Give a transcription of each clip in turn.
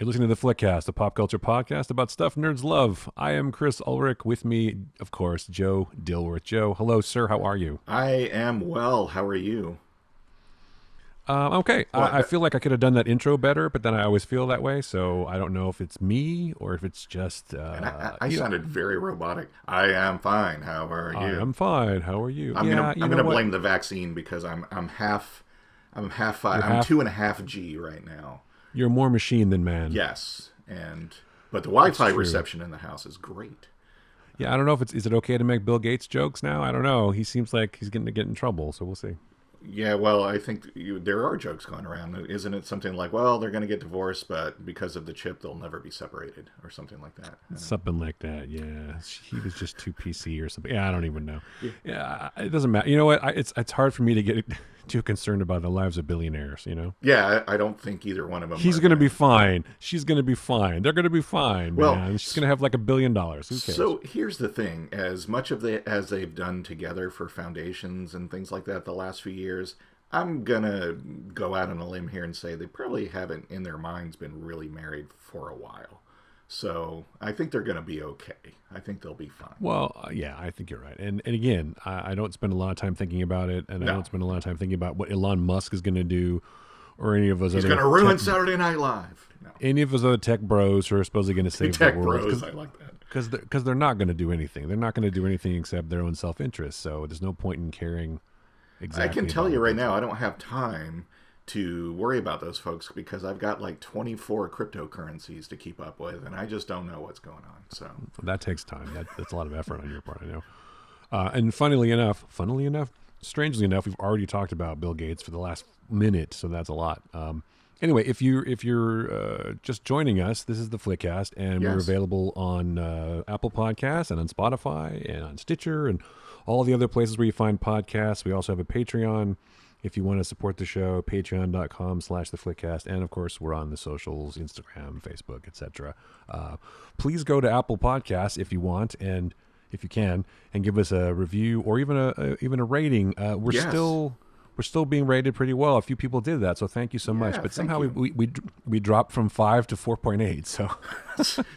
You're listening to the Flickcast, a pop culture podcast about stuff nerds love. I am Chris Ulrich. With me, of course, Joe Dilworth. Joe, hello, sir. How are you? I am well. How are you? Okay. Well, I feel like I could have done that intro better, but then I always feel that way. So I don't know if it's me or if it's just. and I sounded very robotic. I am fine. How are I you? am fine. How are you? I'm Yeah, gonna you I'm know gonna what? blame the vaccine because I'm half You're I'm half. 2.5G right now. You're more machine than man. Yes, but the That's Wi-Fi true. reception in the house is great. Yeah, I don't know if is it okay to make Bill Gates jokes now? I don't know. He seems like he's going to get in trouble, so we'll see. Yeah, well, I think there are jokes going around. Isn't it something like, well, they're going to get divorced, but because of the chip, they'll never be separated, or something like that? Something like that, yeah. He was just too PC or something. Yeah, I don't even know. Yeah. Yeah, it doesn't matter. You know what? It's hard for me to get too concerned about the lives of billionaires. You know, Yeah, I don't think either one of them he's are gonna going be to. fine. She's gonna be fine. They're gonna be fine, Well, man. She's gonna have like $1 billion. Who cares? so here's the thing: as much of as they've done together for foundations and things like that the last few years, I'm gonna go out on a limb here and say they probably haven't, in their minds, been really married for a while. So I think they're gonna be okay. I think they'll be fine. Well, yeah, I think you're right. And again, I don't spend a lot of time thinking about it, and I No, don't spend a lot of time thinking about what Elon Musk is gonna do, or any of those he's other gonna ruin tech, Saturday Night Live. No, any of those other tech bros who are supposedly gonna save the tech world. bros. I like that. Because they're not going to do anything. They're not going to do anything except their own self interest. So there's no point in caring I exactly can tell about you what right they now, do. I don't have time to worry about those folks because I've got like 24 cryptocurrencies to keep up with, and I just don't know what's going on. So That takes time. That's a lot of effort on your part, I know. And funnily enough, strangely enough, we've already talked about Bill Gates for the last minute, so that's a lot. Anyway, if you're just joining us, this is the Flickcast, and we're yes, available on Apple Podcasts and on Spotify and on Stitcher and all the other places where you find podcasts. We also have a Patreon. If you want to support the show, patreon.com/theflickcast. And of course, we're on the socials, Instagram, Facebook, etc. Please go to Apple Podcasts if you want and if you can, and give us a review or even a rating. yes, We're still being rated pretty well. A few people did that, so thank you so much. yeah. But Thank somehow you. we dropped from 5 to 4.8. So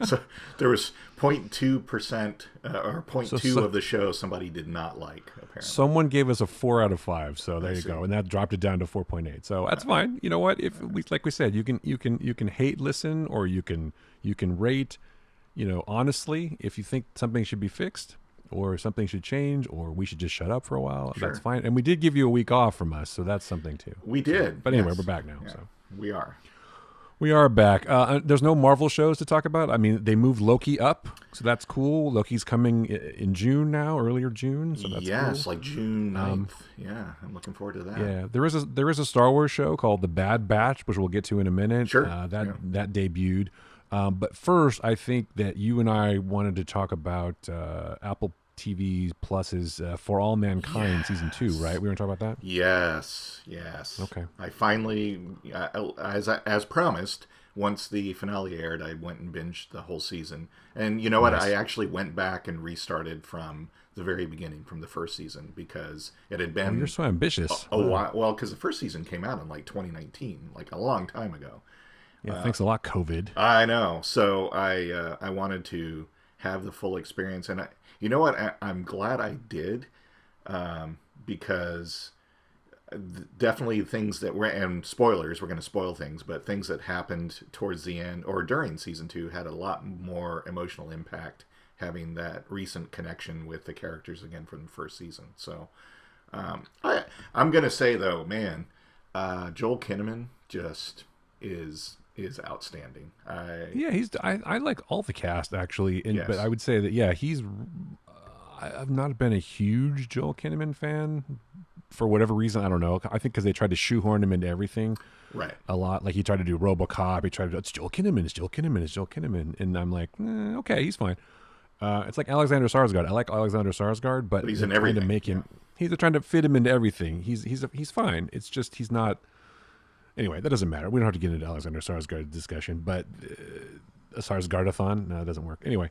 So there was 0.2% or zero point so, 0.2 so of the show somebody did not like, apparently. someone gave us a 4 out of 5. So there I you see. go, and that dropped it down to 4.8. So that's fine. You know what? If we like we said, you can hate listen or you can rate. Honestly, if you think something should be fixed or something should change or we should just shut up for a while, that's Sure. fine. And we did give you a week off from us, so that's something too. We So, did. but anyway, we're Yes. back now. Yeah, So we are. we are back. There's no Marvel shows to talk about. I mean, they moved Loki up, so that's cool. Loki's coming in June now, earlier June, so that's Yes, cool. like June 9th. Yeah, I'm looking forward to that. Yeah, there is a Star Wars show called The Bad Batch, which we'll get to in a minute. Sure. That Yeah. that debuted. But first, I think that you and I wanted to talk about Apple TV Plus's For All Mankind season 2, Yes. right? We were going to talk about that. Yes, yes. Okay. I finally, as promised, once the finale aired, I went and binged the whole season. And you know what? I Nice. actually went back and restarted from the very beginning, from the first season, because it had Oh, you're been so ambitious. a Wow. while. Well, because the first season came out in like 2019, like a long time ago. Yeah, thanks a lot, COVID. I know. So I wanted to have the full experience, and you know what? I'm glad I did, because definitely things that were, and spoilers, we're going to spoil things, but things that happened towards the end or during season 2 had a lot more emotional impact, having that recent connection with the characters again from the first season. So I'm going to say though, man, Joel Kinnaman just is outstanding. Yeah, I like all the cast actually, but Yes. I would say that yeah, I've not been a huge Joel Kinnaman fan for whatever reason. I don't know. I think because they tried to shoehorn him into everything Right. a lot. Like he tried to do RoboCop. He tried to do it's Joel Kinnaman. It's Joel Kinnaman. It's Joel Kinnaman. And I'm like, okay, he's fine. It's like Alexander Sarsgaard. I like Alexander Sarsgaard, but But he's they're in trying to everything. make him. They're trying to fit him into everything. He's fine. It's just he's not. Anyway, that doesn't matter. We don't have to get into Alexander Sarsgaard discussion, but a Sarsgaardathon, no, it doesn't work. Anyway,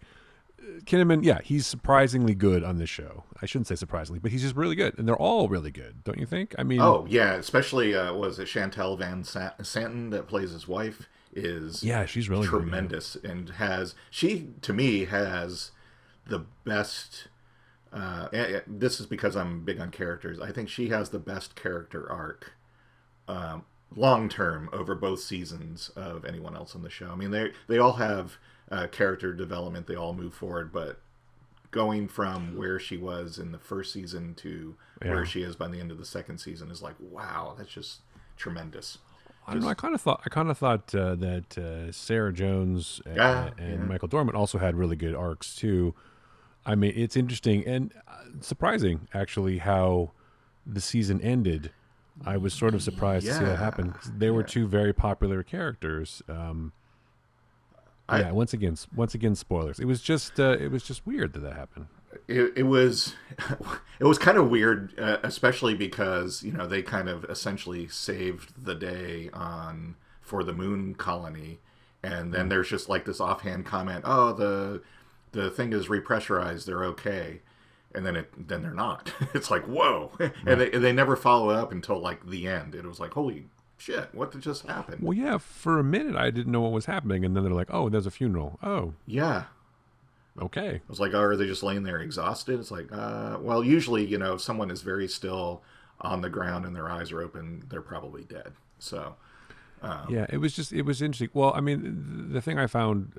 Kinnaman, yeah, he's surprisingly good on this show. I shouldn't say surprisingly, but he's just really good, and they're all really good, don't you think? I mean, Oh yeah, especially was it Chantel Van Santen that plays his wife? is Yeah, she's really good, yeah. tremendous, and she to me has the best. This is because I'm big on characters. I think she has the best character arc, long term, over both seasons of anyone else on the show. I mean, they all have character development. They all move forward, but going from where she was in the first season to where Yeah. she is by the end of the second season is like, wow, that's just tremendous. I don't know. Just I kind of thought that Sarah Jones yeah, and yeah. Michael Dorman also had really good arcs too. I mean, it's interesting and surprising actually how the season ended. I was sort of surprised to see that Yeah, happen. They were yeah. two very popular characters. I Yeah, once again, spoilers. It was just weird that happened. it was it was kind of weird, especially because they kind of essentially saved the day on for the moon colony, and then Mm. there's just like this offhand comment, oh, the thing is repressurized, they're okay, and then they're not. It's like, whoa. And Right. they never follow up until like the end. It was like, holy shit, what just happened? Well, yeah. For a minute, I didn't know what was happening, and then they're like, "Oh, there's a funeral." Oh, Yeah. okay. I was like, oh, are they just laying there exhausted? It's like, well, usually, if someone is very still on the ground and their eyes are open, they're probably dead. So, Yeah, it was interesting. Well, I mean, the thing I found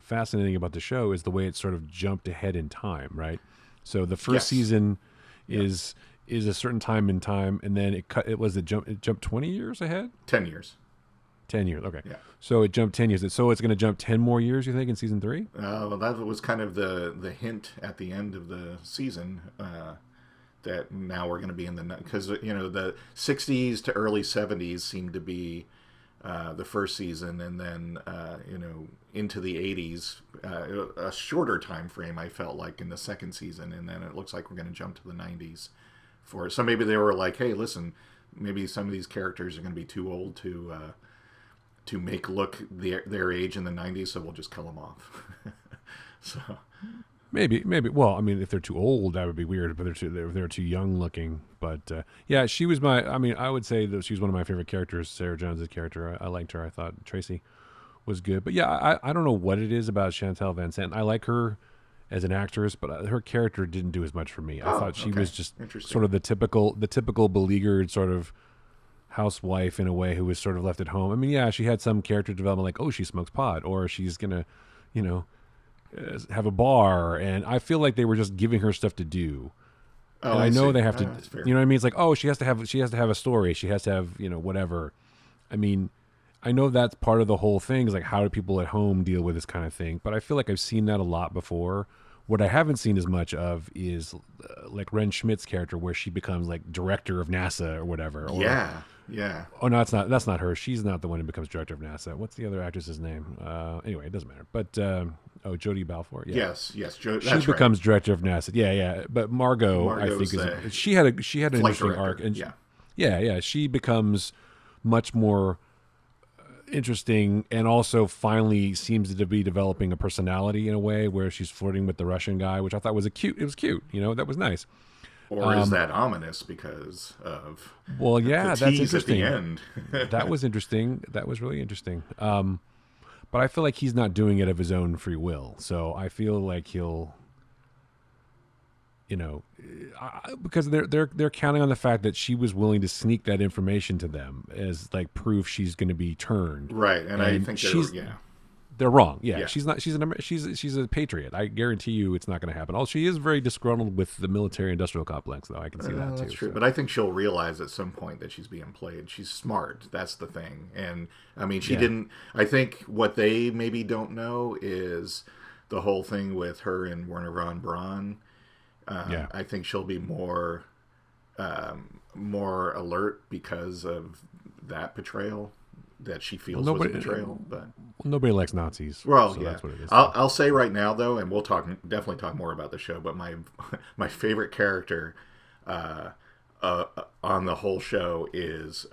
fascinating about the show is the way it sort of jumped ahead in time, right? So the first yes. season Yeah. is a certain time in time, and then it jumped 20 years ahead, 10 years. 10 years. Okay, Yeah. so it jumped 10 years. So it's going to jump 10 more years. You think in season three? Well, that was kind of the hint at the end of the season, that now we're going to be in because the 60s to early 70s seemed to be the first season, and then into the 80s, a shorter time frame I felt like in the second season, and then it looks like we're going to jump to the 90s so maybe they were like, hey, listen, maybe some of these characters are going to be too old to make look their age in the 90s, so we'll just kill them off. So Maybe. Well, I mean, if they're too old, that would be weird. But they're too young looking. But yeah, she was my. I mean, I would say that she was one of my favorite characters. Sarah Jones' character. I liked her. I thought Tracy was good. But yeah, I don't know what it is about Chantal Van Sant. I like her as an actress, but her character didn't do as much for me. I oh, thought she okay, was just interesting. sort of the typical beleaguered sort of housewife in a way who was sort of left at home. I mean, yeah, she had some character development, like oh, she smokes pot, or she's gonna, you know, have a bar, and I feel like they were just giving her stuff to do. Oh, And I I know see. they have to, That's fair. you know what I mean? It's like, oh, she has to have a story. She has to have, whatever. I mean, I know that's part of the whole thing is like how do people at home deal with this kind of thing? But I feel like I've seen that a lot before. What I haven't seen as much of is like Ren Schmidt's character, where she becomes like director of NASA or whatever. Or Yeah, yeah. oh no, it's not. That's not her. She's not the one who becomes director of NASA. What's the other actress's name? Anyway, it doesn't matter. But oh, Jodie Balfour. Yeah, Yes, yes. Joe, she that's right. becomes director of NASA. Yeah, yeah. But Margot, I Margot's think, the she had an flight interesting arc, director. and Yeah. yeah, she becomes much more interesting, and also finally seems to be developing a personality in a way where she's flirting with the Russian guy, which I thought was a cute. It was cute, that was nice. Or is that ominous because of Well, the yeah, that's tease at the interesting. end? That was interesting. That was really interesting. But I feel like he's not doing it of his own free will. So I feel like he'll, you know, because they're counting on the fact that she was willing to sneak that information to them as like proof she's going to be turned, Right, and I and think she's yeah, they're wrong. Yeah, yeah. she's not. She's a patriot. I guarantee you, it's not going to happen. Also, she is very disgruntled with the military-industrial complex, though. I can see that That's too. true, So but I think she'll realize at some point that she's being played. She's smart. That's the thing. And I mean, she yeah, didn't. I think what they maybe don't know is the whole thing with her and Werner von Braun. yeah. I think she'll be more alert because of that betrayal that she Well, feels was a betrayal. But nobody likes Nazis, well, so yeah. that's what it is. I'll say right now though, and we'll definitely talk more about the show. But my my favorite character on the whole show is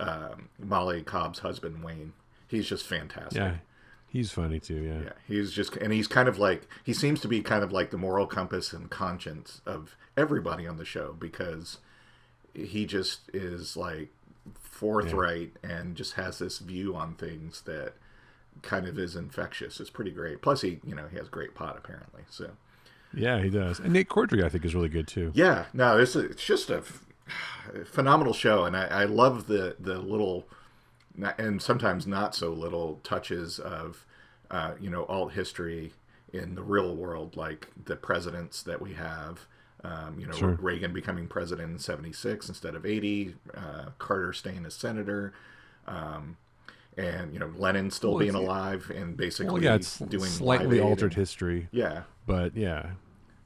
Molly Cobb's husband Wayne. He's just fantastic. Yeah, he's funny too. Yeah. Yeah, he's kind of like, he seems to be kind of like the moral compass and conscience of everybody on the show, because he just is like Yeah. forthright and just has this view on things that kind of is infectious. It's pretty great. Plus, he he has great pot apparently. So Yeah, he does. And Nate Cordry, I think, is really good too. yeah, no, it's just a phenomenal show, and I love the little and sometimes not so little touches of alt history in the real world, like the presidents that we have. Sure. Reagan becoming president in '76 instead of '80, Carter staying as senator, and Lenin still being alive and basically it's doing slightly altered history. Yeah, But yeah,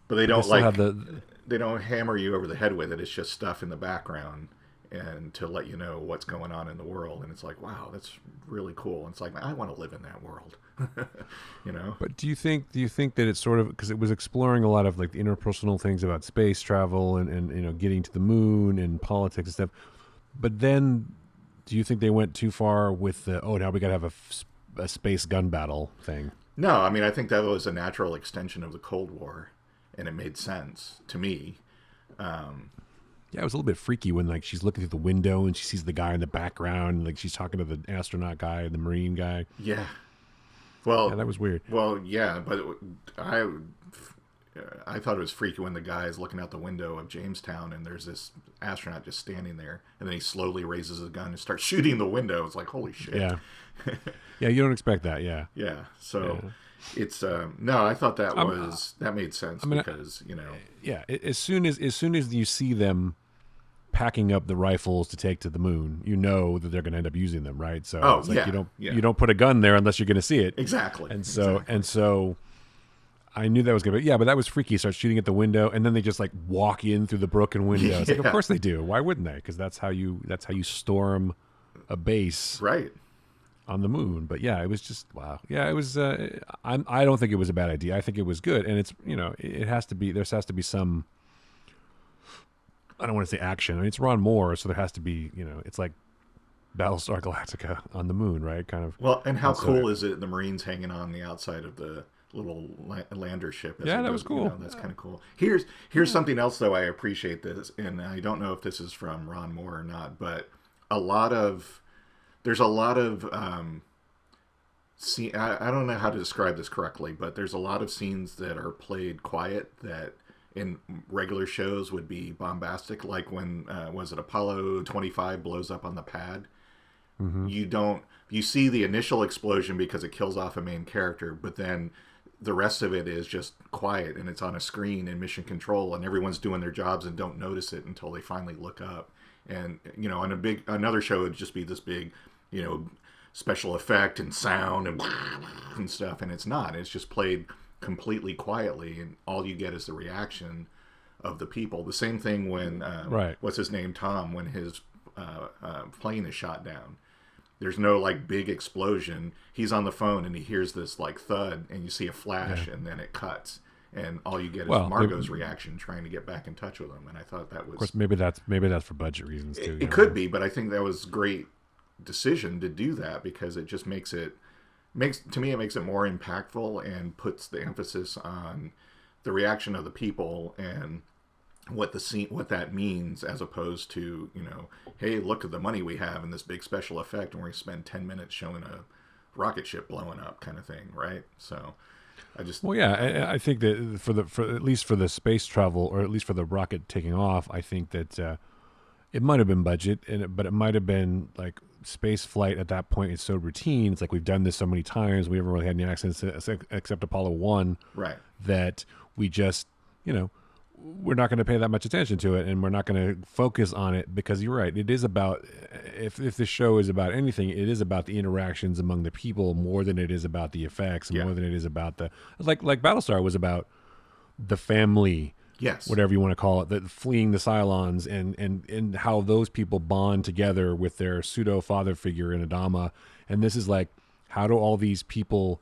but they don't still have the they don't hammer you over the head with it. It's just stuff in the background and to let you know what's going on in the world. And it's like, wow, that's really cool. And it's like, I want to live in that world. But do you think that it's sort of, because it was exploring a lot of like the interpersonal things about space travel and getting to the moon and politics and stuff. But then do you think they went too far with the, now we got to have a space gun battle thing? No, I mean, I think that was a natural extension of the Cold War, and it made sense to me. Yeah, it was a little bit freaky when like she's looking through the window and she sees the guy in the background, and, like she's talking to the astronaut guy and the Marine guy. Yeah. Well, yeah, that was weird. Well, yeah, but I thought it was freaky when the guy is looking out the window of Jamestown and there's this astronaut just standing there, and then he slowly raises his gun and starts shooting the window. It's like, holy shit. Yeah. Yeah, you don't expect that. Yeah. Yeah. So it's no, I thought that that made sense because Yeah, as soon as you see them packing up the rifles to take to the moon, you know that they're going to end up using them, right? So it's like you don't put a gun there unless you're going to see it. Exactly. And so I knew that was going to be, but that was freaky. Start shooting at the window, and then they just like walk in through the broken window. It's like, of course they do. Why wouldn't they? Because that's how you storm a base, right, on the moon. But yeah, it was just wow. Yeah, it was. I don't think it was a bad idea. I think it was good, and it's it has to be. There has to be some. I don't want to say action. I mean, it's Ron Moore, so there has to be. It's like Battlestar Galactica on the moon, right? Kind of. Well, and how cool is it? The Marines hanging on the outside of the little lander ship. That was cool. That's kind of cool. Here's something else though. I appreciate this, and I don't know if this is from Ron Moore or not, but there's a lot of I don't know how to describe this correctly, but there's a lot of scenes that are played quiet that in regular shows would be bombastic, like when was it Apollo 25 blows up on the pad. Mm-hmm. You see the initial explosion because it kills off a main character, but then the rest of it is just quiet and it's on a screen in mission control and everyone's doing their jobs and don't notice it until they finally look up. And on another show it'd just be this big special effect and sound and stuff, and it's not. It's just played completely quietly, and all you get is the reaction of the people. The same thing when what's his name, Tom, when his plane is shot down. There's no like big explosion. He's on the phone and he hears this like thud, and you see a flash, and then it cuts, and all you get is Margot's reaction trying to get back in touch with him. And I thought that was, of course, maybe that's for budget reasons too. It could be, but I think that was great decision to do that because it just makes it more impactful and puts the emphasis on the reaction of the people and what that means, as opposed to hey, look at the money we have in this big special effect and we're going to spend 10 minutes showing a rocket ship blowing up kind of thing, right? So I think that for at least for the space travel, or at least for the rocket taking off, I think that it might have been budget, but it might have been like space flight at that point is so routine. It's like we've done this so many times. We haven't really had any accidents except Apollo 1. Right. That we just, we're not going to pay that much attention to it, and we're not going to focus on it, because you're right. It is about, if the show is about anything, it is about the interactions among the people more than it is about the effects, and more than it is about like Battlestar was about the family. Yes. Whatever you want to call it, that fleeing the Cylons and how those people bond together with their pseudo father figure in Adama. And this is like, how do all these people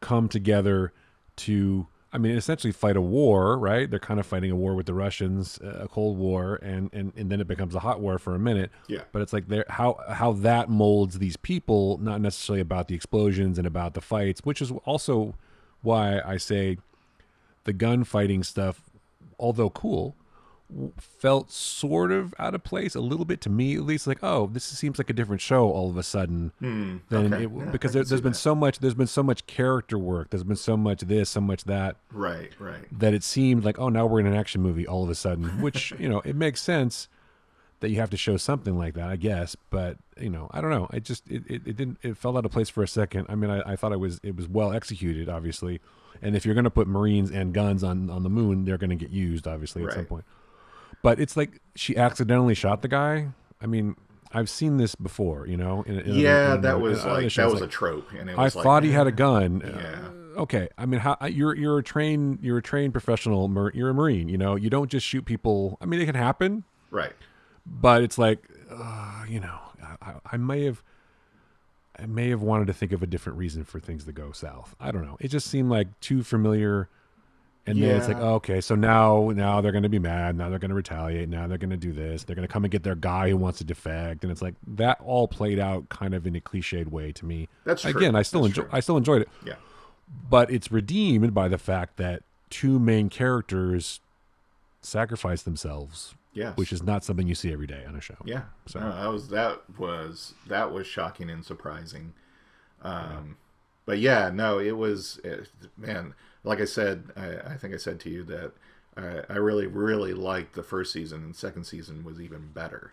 come together to, essentially fight a war, right? They're kind of fighting a war with the Russians, a Cold War, and then it becomes a hot war for a minute. Yeah. But it's like how that molds these people, not necessarily about the explosions and about the fights, which is also why I say the gunfighting stuff, although cool, felt sort of out of place a little bit to me, at least. Like, oh, this seems like a different show all of a sudden than Okay. it, Yeah, I because can see there's been that. so much. There's been so much character work. There's been so much this, so much that. Right. Right. That it seemed like, oh, now we're in an action movie all of a sudden, which, it makes sense that you have to show something like that, I guess. But, I don't know. It didn't, it fell out of place for a second. I mean, I thought it was well executed, obviously. And if you're going to put Marines and guns on the moon, they're going to get used, obviously, at some Right. point. But it's like she accidentally shot the guy. I mean, I've seen this before, Yeah, in other that shows. was a Like, trope, and it I was like, thought he had a gun. yeah, Okay, I mean, how you're a trained professional. You're a Marine. You don't just shoot people. I mean, it can happen, right, but it's like, I may have wanted to think of a different reason for things to go south. I don't know. It just seemed like too familiar. And then it's like, yeah, oh, okay, so now they're going to be mad. Now they're going to retaliate. Now they're going to do this. They're going to come and get their guy who wants to defect. And it's like that all played out kind of in a cliched way to me. that's true. Again, That's true. I still enjoyed it, Yeah, but it's redeemed by the fact that two main characters sacrifice themselves, yes, which is not something you see every day on a show. yeah. So No, that was shocking and surprising. But yeah, no, man. Like I said, I think I said to you that I really, really liked the first season, and second season was even better.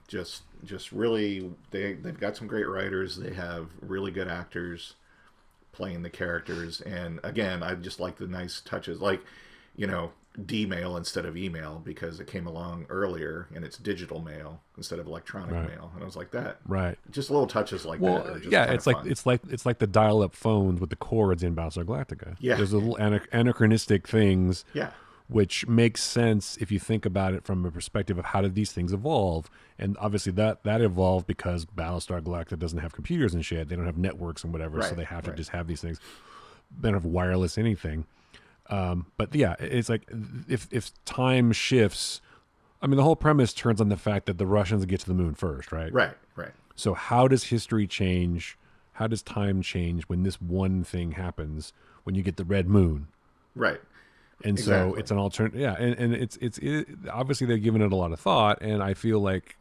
Just really, they've got some great writers. They have really good actors playing the characters, and again, I just like the nice touches, like D-mail instead of email, because it came along earlier and it's digital mail instead of electronic right, mail, and I was like that. right. Just little touches like Well, that are just yeah, kind of fun. it's like the dial-up phones with the cords in Battlestar Galactica. Yeah, There's a little anachronistic things yeah, which makes sense if you think about it from a perspective of how did these things evolve. And obviously that evolved because Battlestar Galactica doesn't have computers and shit. They don't have networks and whatever, so right, they have to right. just have these things. They don't have wireless anything. But yeah, it's like if time shifts, I mean, the whole premise turns on the fact that the Russians get to the moon first, right? Right, right. So how does history change? How does time change when this one thing happens? When you get the red moon, Right. and so Exactly. it's an alternative. Yeah, and obviously they've given it a lot of thought, and I feel like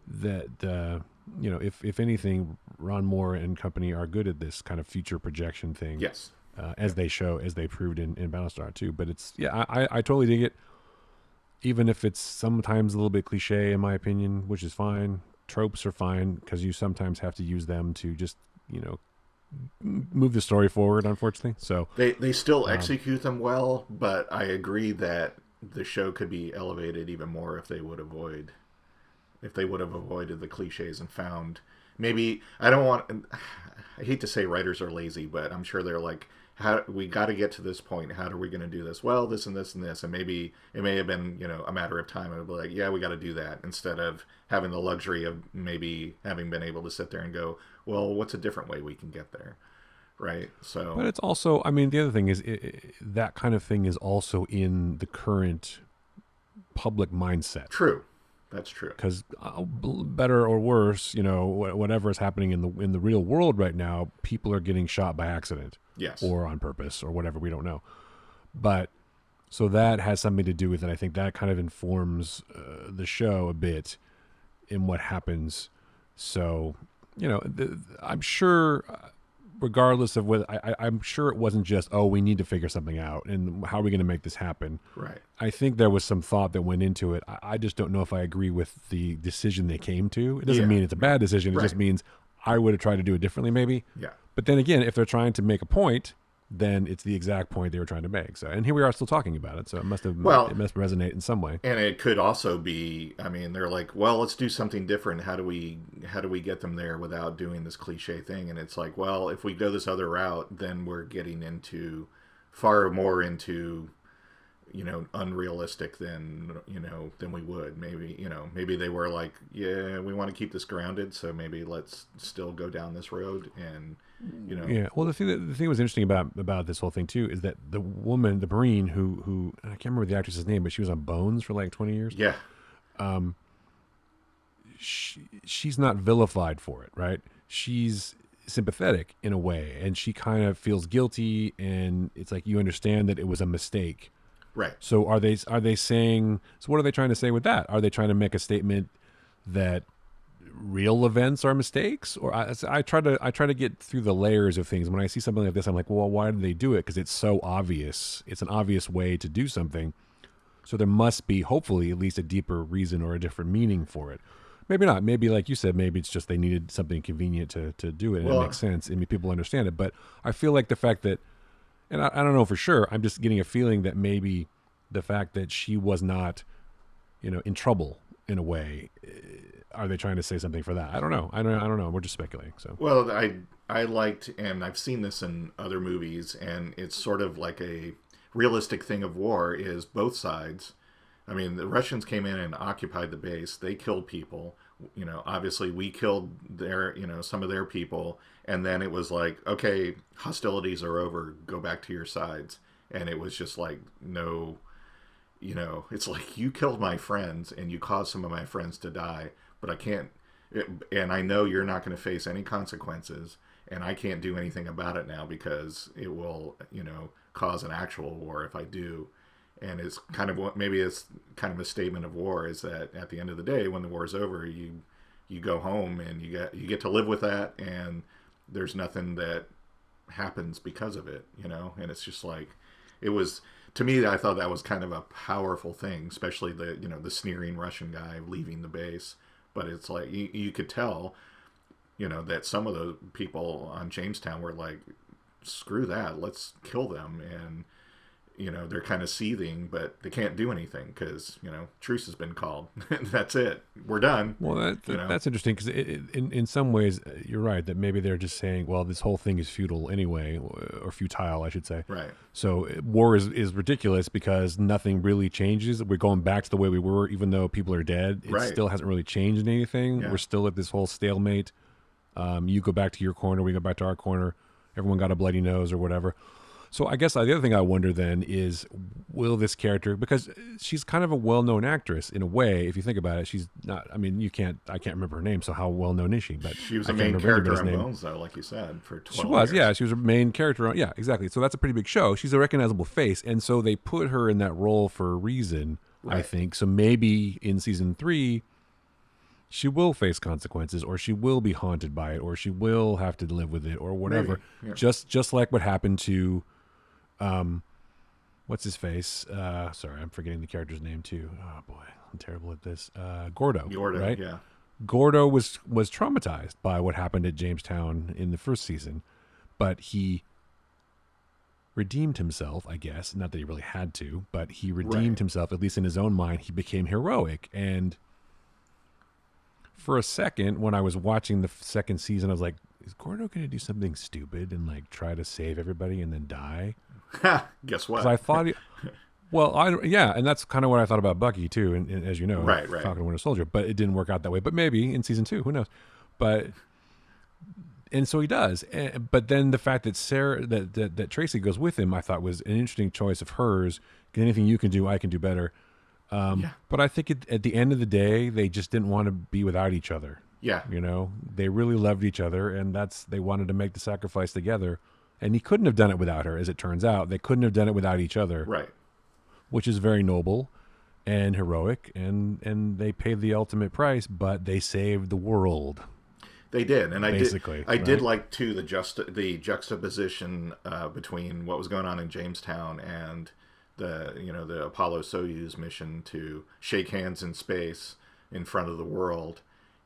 that if anything, Ron Moore and company are good at this kind of future projection thing. Yes. As they proved in Battlestar too. But it's I totally dig it, even if it's sometimes a little bit cliche in my opinion, which is fine. Tropes are fine because you sometimes have to use them to just move the story forward, unfortunately. So They still execute them well, but I agree that the show could be elevated even more if they would have avoided the cliches and found maybe I don't want I hate to say writers are lazy, but I'm sure they're like, how we got to get to this point. How are we going to do this? Well, this and this and this, and maybe it may have been a matter of time. It'll be like, yeah, we got to do that instead of having the luxury of maybe having been able to sit there and go, well, what's a different way we can get there, right? So, but it's also, I mean, the other thing is that kind of thing is also in the current public mindset. true, that's true. Because better or worse, whatever is happening in the real world right now, people are getting shot by accident, Yes, or on purpose, or whatever. We don't know. But so that has something to do with it. I think that kind of informs the show a bit in what happens. So I'm sure. Regardless of whether I'm sure it wasn't just, oh, we need to figure something out and how are we going to make this happen. right. I think there was some thought that went into it. I just don't know if I agree with the decision they came to. It doesn't Yeah. mean it's a bad decision. It just Right. means I would have tried to do it differently, maybe. Yeah. But then again, if they're trying to make a point, then it's the exact point they were trying to make. So, and here we are still talking about it. So it must resonate in some way. And it could also be, I mean, they're like, well, let's do something different. How do we get them there without doing this cliche thing? And it's like, well, if we go this other route, then we're getting into far more into unrealistic than we would. Maybe they were like, yeah, we want to keep this grounded, so maybe let's still go down this road. And Yeah. Well, the thing that was interesting about this whole thing too is that the woman, the Marine, who I can't remember the actress's name, but she was on Bones for like 20 years. yeah, She's not vilified for it, right? She's sympathetic in a way, and she kind of feels guilty, and it's like you understand that it was a mistake. Right. So are they saying? So what are they trying to say with that? Are they trying to make a statement that real events are mistakes? Or I try to get through the layers of things. When I see something like this, I'm like, well, why did they do it? Because it's so obvious. It's an obvious way to do something. So there must be, hopefully, at least a deeper reason or a different meaning for it. Maybe not. Maybe, like you said, maybe it's just they needed something convenient to do it, and it Well, makes sense. I mean, people understand it. But I feel like the fact that, and I don't know for sure, I'm just getting a feeling that maybe the fact that she was not, in trouble in a way, are they trying to say something for that? I don't know. I don't know. We're just speculating. So well, I liked, and I've seen this in other movies, and it's sort of like a realistic thing of war is both sides. I mean, the Russians came in and occupied the base. They killed people. Obviously we killed some of their people, and then it was like, okay, hostilities are over. Go back to your sides. And it was just like, no, it's like you killed my friends and you caused some of my friends to die, but I can't. And I know you're not going to face any consequences, and I can't do anything about it now because it will, cause an actual war if I do. And it's kind of what maybe it's kind of a statement of war is that at the end of the day, when the war is over, you go home and you get to live with that, and there's nothing that happens because of it, And it's just like it was to me. I thought that was kind of a powerful thing, especially the sneering Russian guy leaving the base. But it's like you could tell, that some of the people on Jamestown were like, screw that, let's kill them. And they're kind of seething, but they can't do anything because truce has been called. That's it, we're done. well, that's interesting because in some ways you're right that maybe they're just saying, well, this whole thing is futile anyway, or futile, I should say. Right. So war is ridiculous because nothing really changes. We're going back to the way we were, even though people are dead. It Right. still hasn't really changed anything. Yeah. We're still at this whole stalemate. You go back to your corner, we go back to our corner. Everyone got a bloody nose or whatever. So I guess the other thing I wonder then is, will this character, because she's kind of a well-known actress in a way, if you think about it, she's not, I mean, I can't remember her name, so how well-known is she? But She was I a can't main remember character anybody's on name. Bones, though, like you said, for 12 She was, years. yeah, she was a main character on, yeah, exactly. So that's a pretty big show. She's a recognizable face, and so they put her in that role for a reason, I Right. think. So maybe in season 3, she will face consequences, or she will be haunted by it, or she will have to live with it, or whatever. Maybe, yeah. Just like what happened to what's his face? Sorry, I'm forgetting the character's name too. Oh boy, I'm terrible at this. Gordo, Yorda, right? yeah. Gordo was traumatized by what happened at Jamestown in the first season, but he redeemed himself, I guess. Not that he really had to, but he redeemed Right. himself, at least in his own mind. He became heroic. And for a second, when I was watching the second season, I was like, is Gordo going to do something stupid and like try to save everybody and then die? Guess Because what? I thought, yeah, and that's kind of what I thought about Bucky too, and as you know, Right. Falcon and Winter Soldier, but it didn't work out that way. But maybe in season 2, who knows? But and so he does. But then the fact that that Tracy goes with him, I thought was an interesting choice of hers. Anything you can do, I can do better. Yeah. But I think at the end of the day, they just didn't want to be without each other. Yeah. They really loved each other, and they wanted to make the sacrifice together. And he couldn't have done it without her, as it turns out. They couldn't have done it without each other, Right. which is very noble and heroic. And they paid the ultimate price, but they saved the world. They did, and Basically, I did right? like too the juxtaposition between what was going on in Jamestown and the Apollo Soyuz mission to shake hands in space in front of the world,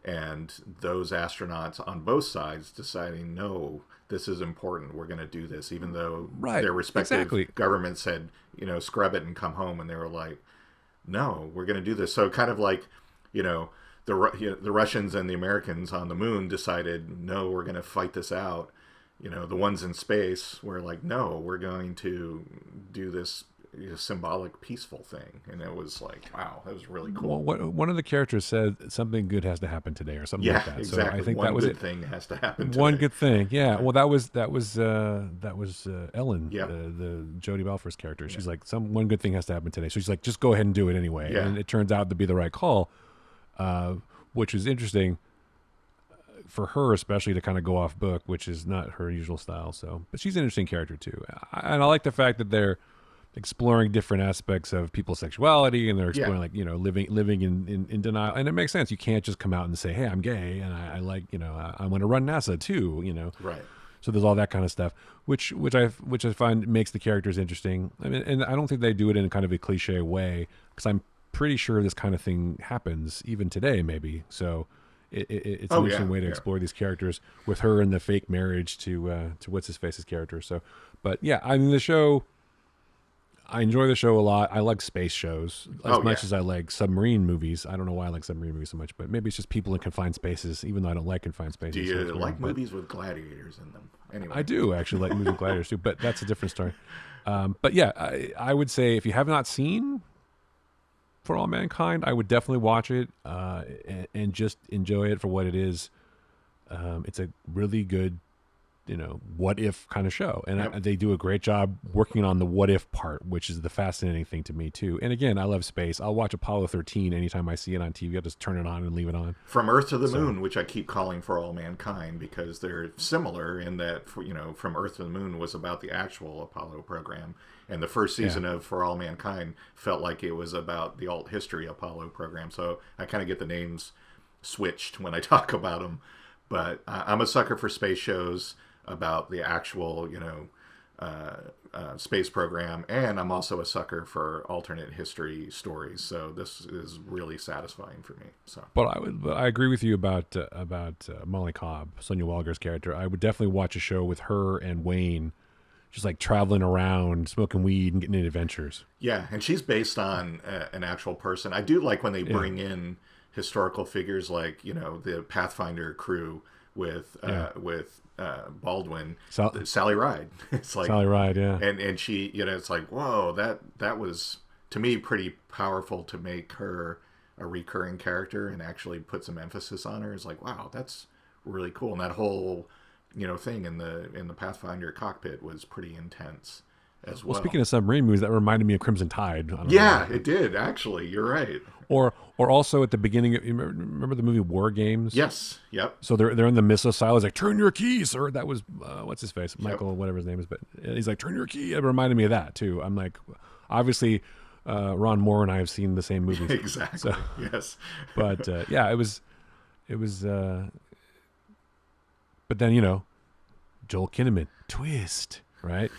and those astronauts on both sides deciding, no, this is important, we're going to do this, even though Right, their respective exactly. governments said, scrub it and come home, and they were like, no, we're going to do this. So kind of like, the Russians and the Americans on the moon decided, no, we're going to fight this out. The ones in space were like, no, we're going to do this symbolic, peaceful thing. And it was like, wow, that was really cool. Well, one of the characters said something good has to happen today, or something Yeah, like that. exactly. So I think One that was good it. thing has to happen One today. good thing, yeah. Well, that was Ellen, Yeah. the Jodie Balfour's character. She's like, one good thing has to happen today. So she's like, just go ahead and do it anyway. Yeah. And it turns out to be the right call, which is interesting for her, especially to kind of go off book, which is not her usual style. So, but she's an interesting character too, and I like the fact that exploring different aspects of people's sexuality, and they're Yeah. exploring like living in denial. And it makes sense. You can't just come out and say, hey, I'm gay and I like I want to run NASA too. Right. So there's all that kind of stuff, which I find makes the characters interesting. I mean, and I don't think they do it in kind of a cliche way, because I'm pretty sure this kind of thing happens even today, maybe. So it's an Oh yeah. interesting way to Yeah. explore these characters with her and the fake marriage to what's his face's character. So, but yeah, I mean the show. I enjoy the show a lot. I like space shows as Oh much yeah. as I like submarine movies. I don't know why I like submarine movies so much, but maybe it's just people in confined spaces, even though I don't like confined spaces. Do So you it's weird. like But movies with gladiators in them? Anyway. I do actually like movies with gladiators too, but that's a different story. But yeah, I would say if you have not seen For All Mankind, I would definitely watch it and just enjoy it for what it is. It's a really good what if kind of show, and Yep. they do a great job working on the what if part, which is the fascinating thing to me too. And again, I love space. I'll watch Apollo 13 anytime I see it on TV. I'll just turn it on and leave it on. From Earth to the So Moon, which I keep calling For All Mankind because they're similar in that, From Earth to the Moon was about the actual Apollo program, and the first season of For All Mankind felt like it was about the alt history Apollo program. So I kind of get the names switched when I talk about them, but I'm a sucker for space shows about the actual, space program, and I'm also a sucker for alternate history stories. So this is really satisfying for me. So, but I agree with you about Molly Cobb, Sonia Walger's character. I would definitely watch a show with her and Wayne, just like traveling around, smoking weed, and getting in adventures. yeah, and she's based on an actual person. I do like when they Yeah, bring in historical figures like the Pathfinder crew with Baldwin, Sal- Sally Ride. It's like, Sally Ride. Yeah, and she, it's like, whoa, that was to me pretty powerful to make her a recurring character and actually put some emphasis on her. It's like, wow, that's really cool. And that whole thing in the Pathfinder cockpit was pretty intense as well, well. speaking of submarine movies, that reminded me of Crimson Tide. I don't know Yeah, why. it did actually. You're right. Or also at the beginning, you remember the movie War Games? Yes. Yep. So they're in the missile silo. He's like, "Turn your key, sir." That was what's his face, Yep. Michael, whatever his name is. But he's like, "Turn your key." It reminded me of that too. I'm like, obviously, Ron Moore and I have seen the same movies. Exactly. So, Yes. but yeah, it was. But then Joel Kinnaman twist, right?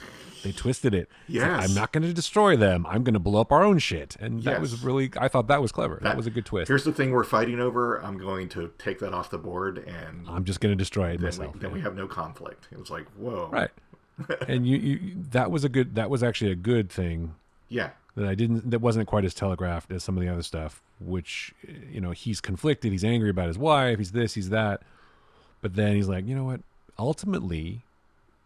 They twisted it. It's like, Yes. I'm not going to destroy them. I'm going to blow up our own shit. And that was Yes. really, I thought that was clever. That was a good twist. Here's the thing we're fighting over. I'm going to take that off the board, and I'm just going to destroy it then, myself. we have no conflict. It was like, whoa. Right. And that was actually a good thing Yeah. that wasn't quite as telegraphed as some of the other stuff, which, he's conflicted. He's angry about his wife. He's this, he's that. But then he's like, you know what? Ultimately,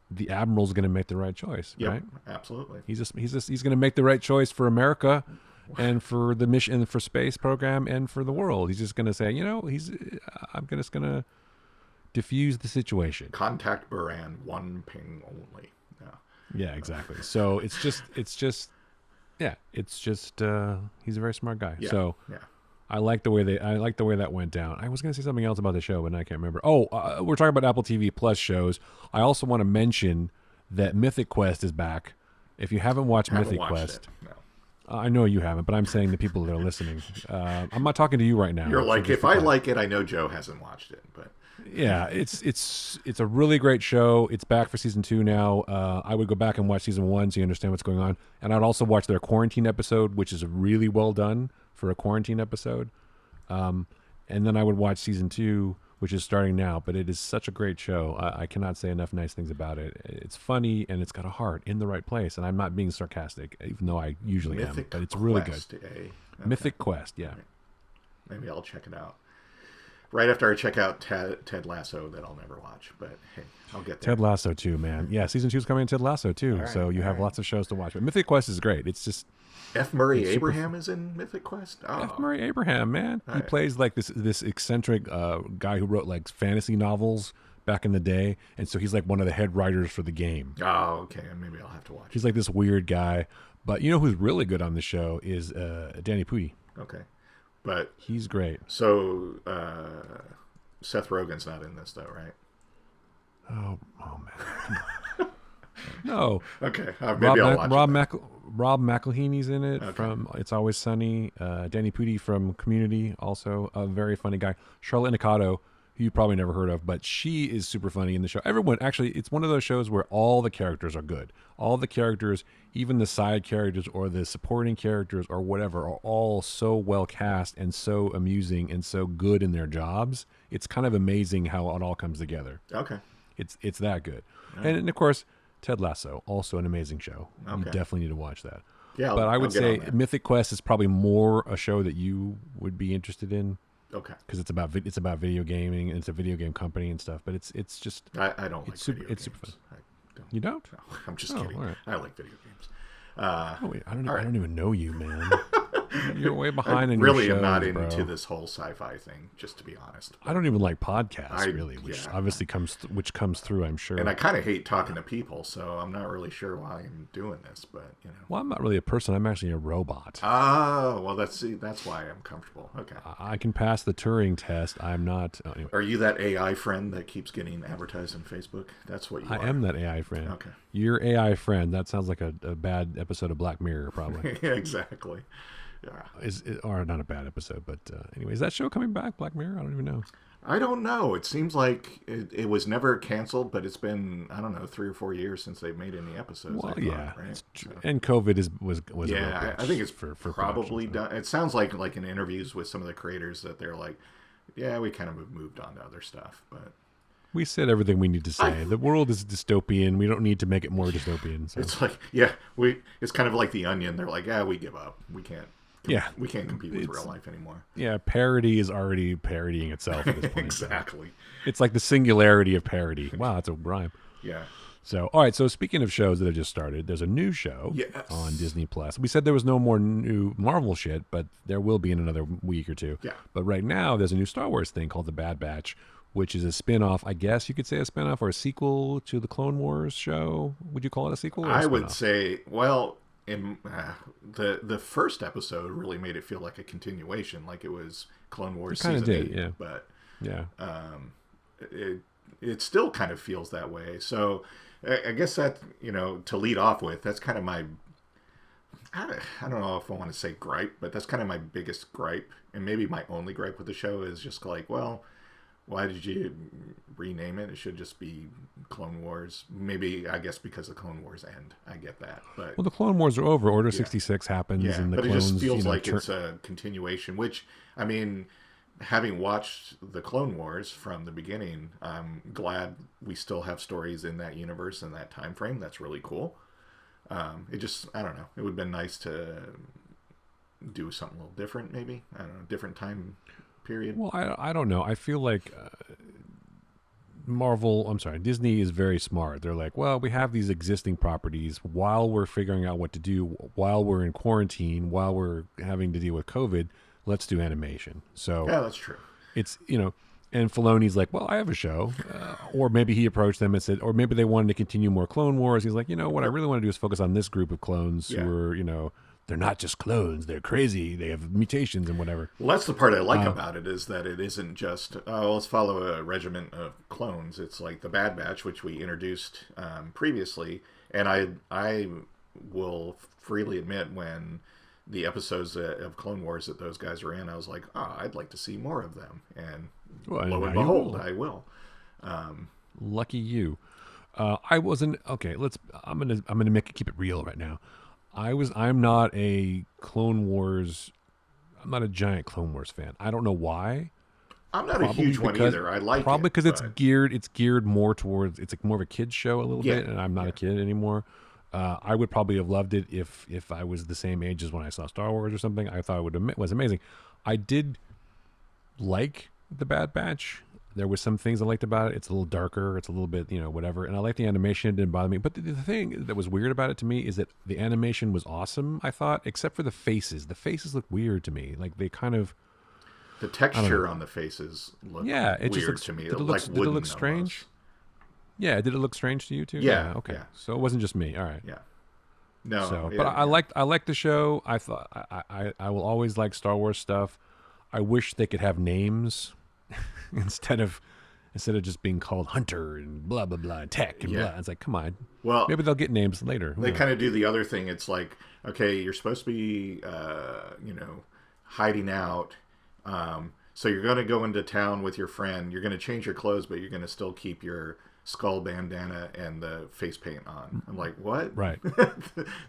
the admiral's going to make the right choice, Yep. right? Absolutely. He's going to make the right choice for America and for the mission and for space program and for the world. He's just going to say, I'm just going to diffuse the situation. Contact Buran, one ping only. Yeah. Yeah, exactly. So it's just he's a very smart guy. Yeah. So Yeah. I like the way that went down. I was going to say something else about the show, but I can't remember. Oh, we're talking about Apple TV Plus shows. I also want to mention that Mythic Quest is back. If you haven't watched Haven't Mythic watched Quest, it. No. I know you haven't, but I'm saying the people that are listening. I'm not talking to you right now. You're so like, just if be I quiet. like it, I know Joe hasn't watched it, but Yeah, it's a really great show. It's back for season 2 now. I would go back and watch season 1 so you understand what's going on, and I'd also watch their quarantine episode, which is really well done for a quarantine episode. And then I would watch season 2, which is starting now. But it is such a great show. I cannot say enough nice things about it. It's funny and it's got a heart in the right place. And I'm not being sarcastic, even though I usually am. Mythic But it's really Quest, good. Okay. Mythic Quest, yeah. Maybe I'll check it out. Right after I check out Ted Lasso, that I'll never watch. But hey, I'll get there. Ted Lasso too, man. Yeah, season 2 is coming in Ted Lasso too. right, So you have lots of shows to watch. But Mythic Quest is great. It's just F. Murray It's super Abraham is in Mythic Quest. Oh, F. Murray Abraham, man. He plays like this eccentric guy who wrote like fantasy novels back in the day, and so he's like one of the head writers for the game. oh, okay. Maybe I'll have to watch. He's like this weird guy. But you know who's really good on the show is Danny Pudi. Okay, but He's great. so Seth Rogen's not in this though, right? Oh man. No, Okay, maybe I'll watch it then. Rob McElhenney's in it Okay. from It's Always Sunny. Danny Pudi from Community, also a very funny guy. Charlotte Nicotto, who you probably never heard of, but she is super funny in the show. Everyone, actually, it's one of those shows where all the characters are good. All the characters, even the side characters or the supporting characters or whatever, are all so well cast and so amusing and so good in their jobs. It's kind of amazing how it all comes together. Okay. It's that good. All right. And of course, Ted Lasso, also an amazing show. You Okay. definitely need to watch that. Yeah, But I I'll would get on say that. Mythic Quest is probably more a show that you would be interested in Okay. because it's about video gaming and it's a video game company and stuff. But it's just I don't like it's super video it's super games. fun. I don't. You don't? No, I'm just Oh, kidding. all right. I like video games. Oh, wait, All I right. don't even know you, man. You're way I behind in really your shows, am not bro. into this whole sci-fi thing, just to be honest. I don't even like podcasts, I- really, which yeah. obviously which comes through, I'm sure. And I kind of hate talking to people, so I'm not really sure why I'm doing this, but you know. Well, I'm not really a person. I'm actually a robot. Oh, well, that's why I'm comfortable. Okay. I can pass the Turing test. I'm not. Oh, anyway. Are you that AI friend that keeps getting advertised on Facebook? That's what you I are. am that AI friend. Okay. Your AI friend. That sounds like a bad episode of Black Mirror, probably. Yeah, exactly. Yeah. Or not a bad episode, but anyway, is that show coming back? Black Mirror? I don't even know. I don't know. It seems like it was never canceled, but it's been, I don't know, 3 or 4 years since they've made any episodes. Well, I thought, yeah, right? it's true. And COVID was a real Yeah, bitch I think it's for probably production, so. done. It sounds like in interviews with some of the creators that they're like, yeah, we kind of have moved on to other stuff, but We said everything we need to say. The world is dystopian. We don't need to make it more dystopian. So. it's like, yeah, it's kind of like The Onion. They're like, yeah, we give up. We can't compete with real life anymore. Yeah, parody is already parodying itself at this point. Exactly. It's like the singularity of parody. Wow, that's a rhyme. Yeah. So, all right. So, speaking of shows that have just started, there's a new show Yes. on Disney Plus. We said there was no more new Marvel shit, but there will be in another week or two. Yeah. But right now, there's a new Star Wars thing called The Bad Batch, which is a spin-off. I guess you could say a spin-off or a sequel to the Clone Wars show. Would you call it a sequel? Or a I would spin-off? say, well, in the first episode really made it feel like a continuation, like it was Clone Wars kinda season did, 8, yeah. but Yeah. it still kind of feels that way. So I guess that, to lead off with, that's kind of my, I don't know if I want to say gripe, but that's kind of my biggest gripe, and maybe my only gripe with the show is just like, well, why did you rename it? It should just be Clone Wars. Maybe, I guess, because the Clone Wars end. I get that, but Well, the Clone Wars are over. Order 66 happens, yeah, and the but it clones. just feels like turn- it's a continuation. Which, I mean, having watched the Clone Wars from the beginning, I'm glad we still have stories in that universe and that time frame. That's really cool. It just, I don't know. It would have been nice to do something a little different, maybe. I don't know, different time period. Well, I don't know. I feel like Disney is very smart. They're like, well, we have these existing properties while we're figuring out what to do, while we're in quarantine, while we're having to deal with COVID, let's do animation. So Yeah, that's true. it's, and Filoni's like, well, I have a show. Or maybe he approached them and said, or maybe they wanted to continue more Clone Wars. He's like, what I really want to do is focus on this group of clones Yeah. who are, they're not just clones. They're crazy. They have mutations and whatever. Well, that's the part I like about it, is that it isn't just, let's follow a regiment of clones. It's like the Bad Batch, which we introduced previously. And I will freely admit, when the episodes of Clone Wars that those guys are in, I was like, I'd like to see more of them. And Well, lo now and you behold, will. I will. Lucky you. I wasn't okay. I'm gonna keep it real right now. I'm not a Clone Wars. I'm not a giant Clone Wars fan. I don't know why. I'm not a huge one either. I like probably it. because it's but- geared more towards, it's like more of a kid's show a little Yeah, bit, and I'm not a kid anymore. I would probably have loved it if I was the same age as when I saw Star Wars or something. I thought it was amazing. I did like the Bad Batch. There was some things I liked about it. It's a little darker. It's a little bit, whatever. And I like the animation. It didn't bother me. But the thing that was weird about it to me is that the animation was awesome, I thought, except for the faces. The faces look weird to me. Like they kind of... The texture on the faces look Yeah, it weird just looks, to me. Did it Like look, did it wooden look strange? almost. Yeah, did it look strange to you too? Yeah, okay. yeah. So it wasn't just me. All right. Yeah. No. So, yeah, but I yeah. liked the show. I thought I will always like Star Wars stuff. I wish they could have names instead of instead of just being called Hunter and blah blah blah, Tech and Yeah. blah. It's like, come on, Well, maybe they'll get names later. Who they knows? kind of do the other thing. It's like, okay, you're supposed to be, hiding out. So you're going to go into town with your friend. You're going to change your clothes, but you're going to still keep your skull bandana and the face paint on. I'm like, what? Right.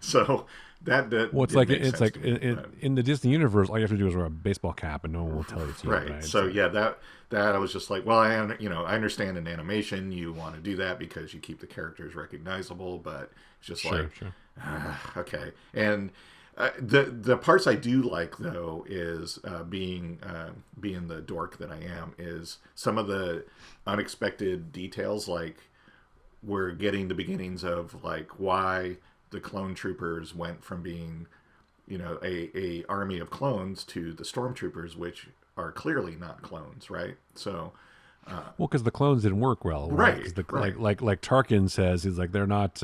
So that Well, it's didn't like make it's sense like to me. But, in the Disney universe, all you have to do is wear a baseball cap, and no one will tell it's you, right. right? So yeah, that I was just like, well, I understand in animation you want to do that because you keep the characters recognizable, but it's just Sure, like, sure. okay. And the parts I do like though is being the dork that I am, is some of the unexpected details, like we're getting the beginnings of like why the clone troopers went from being a army of clones to the stormtroopers, which are clearly not clones, right? So Well, because the clones didn't work well, right? right, Because the right. like Tarkin says, he's like they're not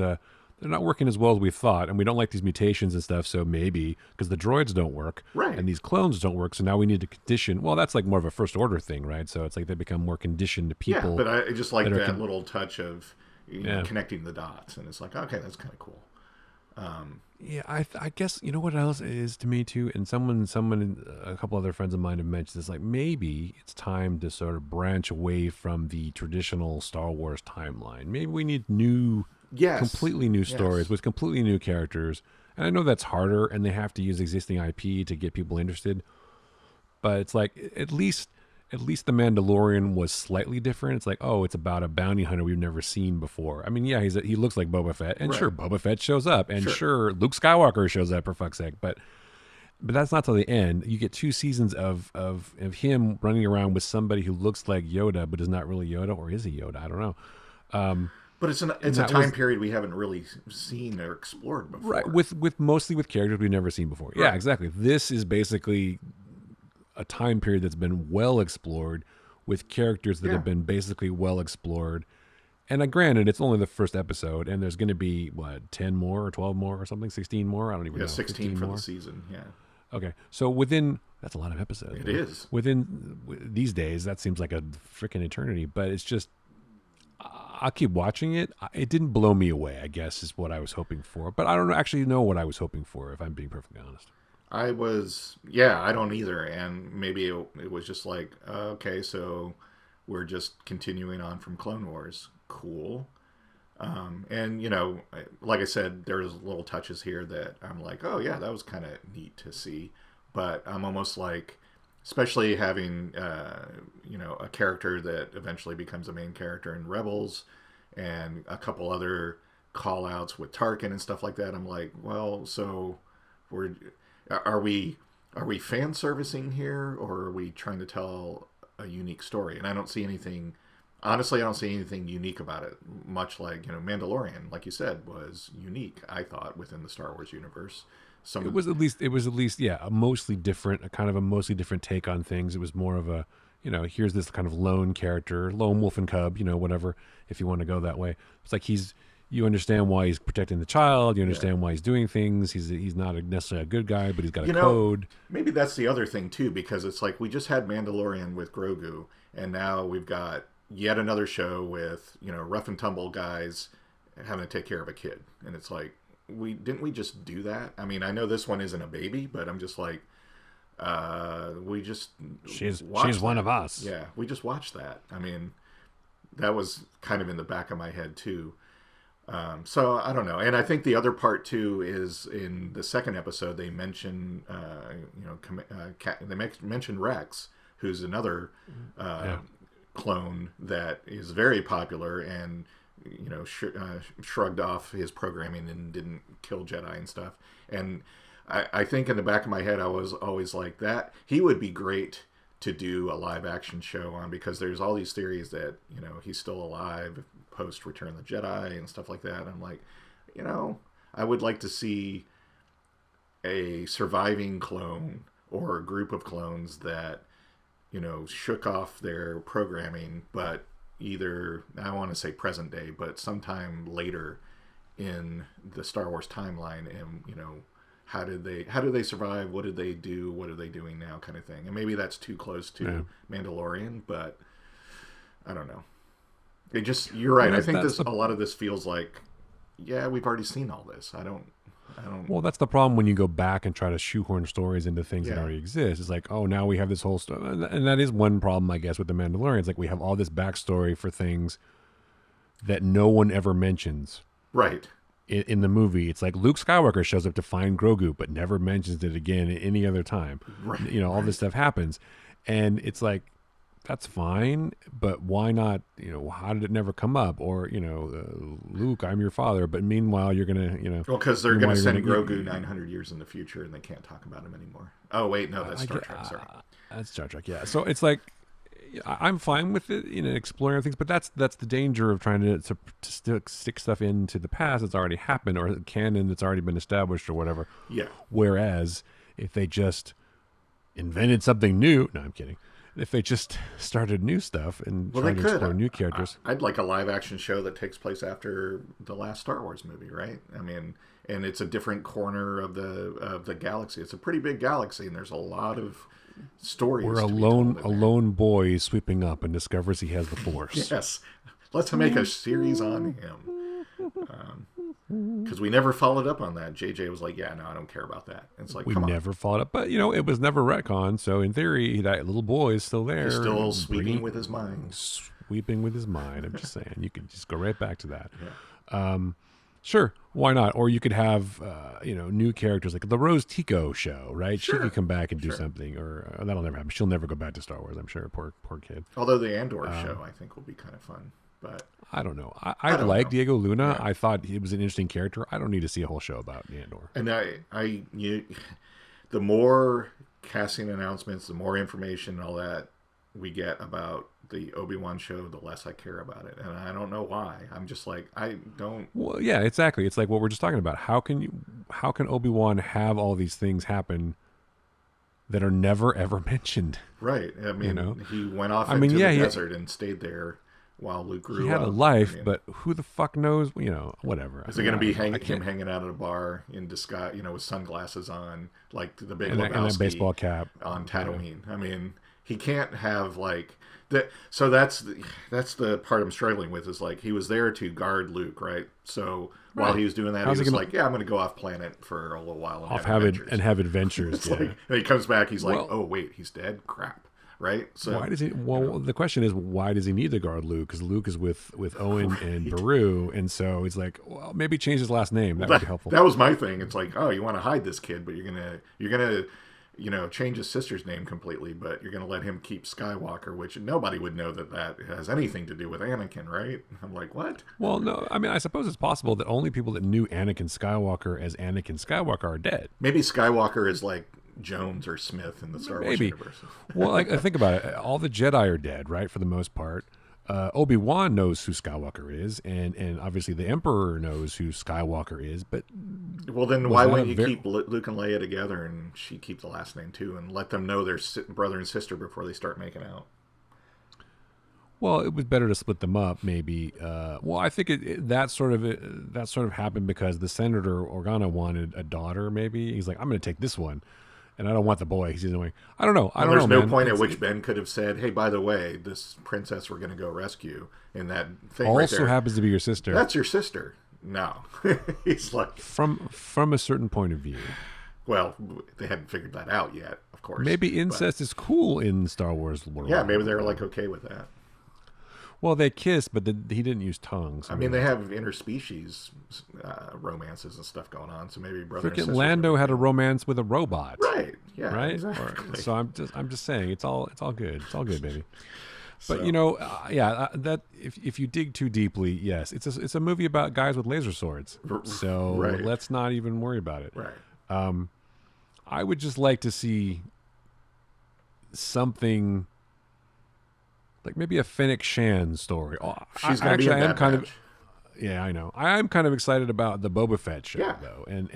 working as well as we thought, and we don't like these mutations and stuff. So maybe because the droids don't work Right. and these clones don't work, so now we need to condition. Well, that's like more of a first order thing, right? So it's like they become more conditioned to Yeah, people but I just like that are that little touch of yeah. connecting the dots, and it's like, okay, that's kind of cool. Yeah, I guess you know what else is to me too, and a couple other friends of mine have mentioned this. Like maybe it's time to sort of branch away from the traditional Star Wars timeline. Maybe we need Yes, completely new stories yes, with completely new characters. And I know that's harder, and they have to use existing IP to get people interested. But it's like at least the Mandalorian was slightly different. It's like, oh, it's about a bounty hunter we've never seen before. I mean, yeah, he looks like Boba Fett, and right, sure, Boba Fett shows up, and sure. sure, Luke Skywalker shows up for fuck's sake. But that's not till the end. You get 2 seasons of him running around with somebody who looks like Yoda, but is not really Yoda, or is he Yoda? I don't know. But it's And a that time was period we haven't really seen or explored right before. with mostly with characters we've never seen before. Yeah, Right. exactly. This is basically a time period that's been well explored with characters that Yeah. have been basically well explored. And granted, it's only the first episode, and there's going to be what 10 more or 12 more or something, 16 more. I don't even Yeah, know. 16 15 for the more. season. Yeah, Okay, so within that's a lot of episodes. it Man. is. These days, that seems like a freaking eternity. But it's just I'll keep watching it. It didn't blow me away, I guess, is what I was hoping for. But I don't actually know what I was hoping for, if I'm being perfectly honest. Yeah, I don't either. And maybe it was just like, okay, so we're just continuing on from Clone Wars. Cool. And, like I said, there's little touches here that I'm like, oh, yeah, that was kind of neat to see. But I'm almost like, especially having, a character that eventually becomes a main character in Rebels and a couple other call outs with Tarkin and stuff like that. I'm like, well, so we're are we are we fan servicing here, or are we trying to tell a unique story? And I don't see anything. Honestly, I don't see anything unique about it. Much like Mandalorian, like you said, was unique. I thought within the Star Wars universe. It Some was at least yeah, a mostly different, a kind of a mostly different take on things. It was more of a, here's this kind of lone character, lone wolf and cub, whatever, if you want to go that way. It's like you understand why he's protecting the child, you yeah, understand why he's doing things. He's not necessarily a good guy, but he's got a you know, code. maybe that's the other thing too, because it's like we just had Mandalorian with Grogu, and now we've got yet another show with rough and tumble guys having to take care of a kid, and it's like we just do that? I mean, I know this one isn't a baby, but I'm just like, we just She's watched one that. of us. Yeah, we just watched that. I mean, that was kind of in the back of my head too. So I don't know, and I think the other part too is in the second episode they mention, mention Rex, who's another Yeah. clone that is very popular and shrugged off his programming and didn't kill Jedi and stuff. And I think in the back of my head I was always like that he would be great to do a live action show on, because there's all these theories that he's still alive post Return of the Jedi and stuff like that. I'm like, I would like to see a surviving clone or a group of clones that shook off their programming, but either, I don't want to say present day, but sometime later in the Star Wars timeline, and how did they survive? What did they do? What are they doing now? Kind of thing. And maybe that's too close to Yeah. Mandalorian, but I don't know. It just, you're right. Well, I that's, think that's this, the a lot of this feels like, yeah, we've already seen all this. I don't, Well, that's the problem when you go back and try to shoehorn stories into things that yeah, already exist. It's like, oh, now we have this whole story, and that is one problem, I guess, with the Mandalorian. It's like we have all this backstory for things that no one ever mentions right, in the movie. It's like Luke Skywalker shows up to find Grogu, but never mentions it again at any other time. right, You know, all right. this stuff happens, and it's like that's fine, but why not? You know, how did it never come up? Or Luke, I'm your father, but meanwhile you're gonna, Well, because they're going meanwhile to you're send gonna. Grogu 900 years in the future, and they can't talk about him anymore. Oh wait, no, that's I Star get Trek. Sorry. that's Star Trek, yeah. So it's like I'm fine with it, exploring things, but that's the danger of trying to stick stuff into the past that's already happened or canon that's already been established or whatever. Yeah. Whereas if they just invented something new, no, I'm kidding. If they just started new stuff and Well, they tried to could. explore new characters, I'd like a live action show that takes place after the last Star Wars movie, right? I mean, and it's a different corner of the galaxy. It's a pretty big galaxy, and there's a lot of stories where to be told a in there. lone boy is sweeping up and discovers he has the Force. Yes, let's make a series on him. Because we never followed up on that. JJ was like, "Yeah, no, I don't care about that." And it's like, We come on, never followed up, but it was never retconned. So in theory, that little boy is still there. he's still sweeping with his mind. Sweeping with his mind. I'm just saying, you could just go right back to that. Yeah. Sure, why not? Or you could have, new characters like the Rose Tico show, right? She Sure, could come back and do sure. something, or that'll never happen. She'll never go back to Star Wars. I'm sure. Poor kid. Although the Andor show, I think, will be kind of fun. But I don't know. I I don't like know. Diego Luna. Yeah. I thought he was an interesting character. I don't need to see a whole show about Andor. And the more casting announcements, the more information and all that we get about the Obi-Wan show, the less I care about it. And I don't know why. I'm just like, I don't. Well, yeah, exactly. It's like what we're just talking about. How can Obi-Wan have all these things happen that are never ever mentioned? Right. I mean, he went off I into mean, yeah, the desert and stayed there while Luke grew he had up. a life, I mean, but who the fuck knows? Whatever. is it going to be I him can't- hanging out at a bar in disguise, with sunglasses on, like the Big and Lebowski that baseball cap on Tatooine? I mean, he can't have like that. So that's the part I'm struggling with. Is like he was there to guard Luke, right? So while Right. he was doing that, How's he he was gonna- like, "Yeah, I'm going to go off planet for a little while and off have adventures." have adventures. It's Yeah. like, and he comes back, he's like, Well- "Oh wait, he's dead. Crap." Right? So Why does he? Well, the question is, why does he need to guard Luke? Because Luke is with Owen and Beru, and so he's like, well, maybe change his last name. That would be helpful. That was my thing. It's like, oh, you want to hide this kid, but you're gonna change his sister's name completely, but you're gonna let him keep Skywalker, which nobody would know that has anything to do with Anakin, right? I'm like, what? Well, no, I mean, I suppose it's possible that only people that knew Anakin Skywalker as Anakin Skywalker are dead. Maybe Skywalker is like Jones or Smith in the Star Wars Maybe. universe. Well, like, think about it. All the Jedi are dead, right? For the most part. Obi-Wan knows who Skywalker is, and obviously the Emperor knows who Skywalker is. But Well, then Was why that wouldn't a you ver- keep Luke and Leia together and she keep the last name too, and let them know they're brother and sister before they start making out? well, it was better to split them up, maybe. Well, I think that sort of happened because the Senator Organa wanted a daughter. Maybe he's like, I'm going to take this one, and I don't want the boy. He's like, I don't know. I And don't there's know, no man. point at It's- which Ben could have said, "Hey, by the way, this princess we're going to go rescue," in that thing also right there. happens to be your sister. That's your sister. No, he's like, from a certain point of view. well, they hadn't figured that out yet, of course. Maybe but- incest is cool in Star Wars world. Yeah, maybe they were like okay with that. Well, they kiss, but he didn't use tongues. I mean, they have interspecies romances and stuff going on, so maybe brother and Freaking sister. Lando had a romance with a robot. Right? Yeah. Right. Exactly. So I'm just saying it's all good. It's all good, baby. But So- that if you dig too deeply, yes, it's a movie about guys with laser swords. So Right. let's not even worry about it. Right. I would just like to see something like maybe a Fennec Shan story. Oh, She's going to be in I am that kind match. of yeah, I know. I am kind of excited about the Boba Fett show Yeah. though, and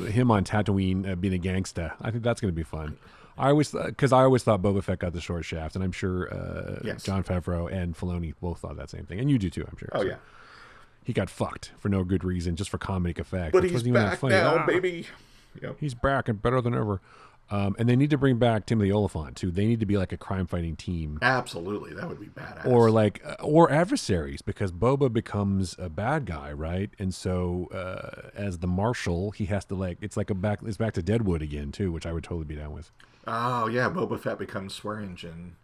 him on Tatooine being a gangsta. I think that's going to be fun. I always thought Boba Fett got the short shaft, and I'm sure Yes. John Favreau and Filoni both thought that same thing, and you do too, I'm sure. Oh So yeah. he got fucked for no good reason, just for comedic effect. But which he's wasn't even that back funny. now, baby. Yep. He's back and better than ever. And they need to bring back Timothy Oliphant too. They need to be like a crime-fighting team, Absolutely, that would be badass. or like or adversaries, because Boba becomes a bad guy, right? And so as the marshal, he has to like it's back to Deadwood again too, which I would totally be down with. Oh yeah, Boba Fett becomes Swear Engine.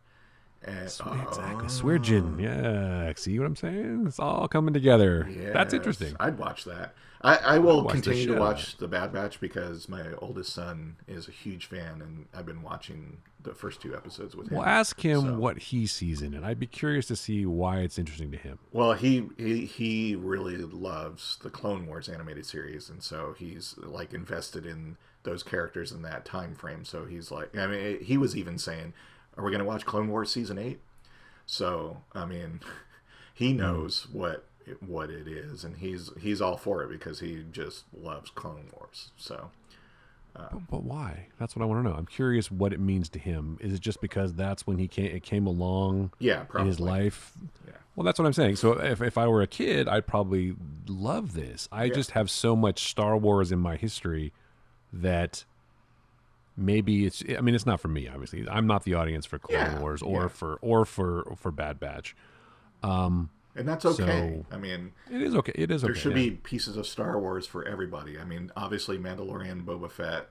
And, Exactly, Sweargin. Yeah, see what I'm saying? It's all coming together. That's yes, interesting. I'd watch that. I will watch the continue to shit out of watch The Bad Batch because my oldest son is a huge fan, and I've been watching the first 2 episodes with him. Well, ask him So- what he sees in it. I'd be curious to see why it's interesting to him. Well, he really loves the Clone Wars animated series, and so he's like invested in those characters in that time frame. So he's like, I mean, he was even saying, "Are we going to watch Clone Wars season 8?" So I mean, he knows what it is, and he's all for it because he just loves Clone Wars. So. But why? That's what I want to know. I'm curious what it means to him. Is it just because that's when it came along Yeah, in probably. his life? Yeah. Well, that's what I'm saying. So if I were a kid, I'd probably love this. I just have so much Star Wars in my history that maybe it's not for me, obviously. I'm not the audience for Clone Wars or for Bad Batch. And that's okay. So- I mean, It is okay. It is okay. there should yeah. be pieces of Star Wars for everybody. I mean, obviously, Mandalorian, Boba Fett,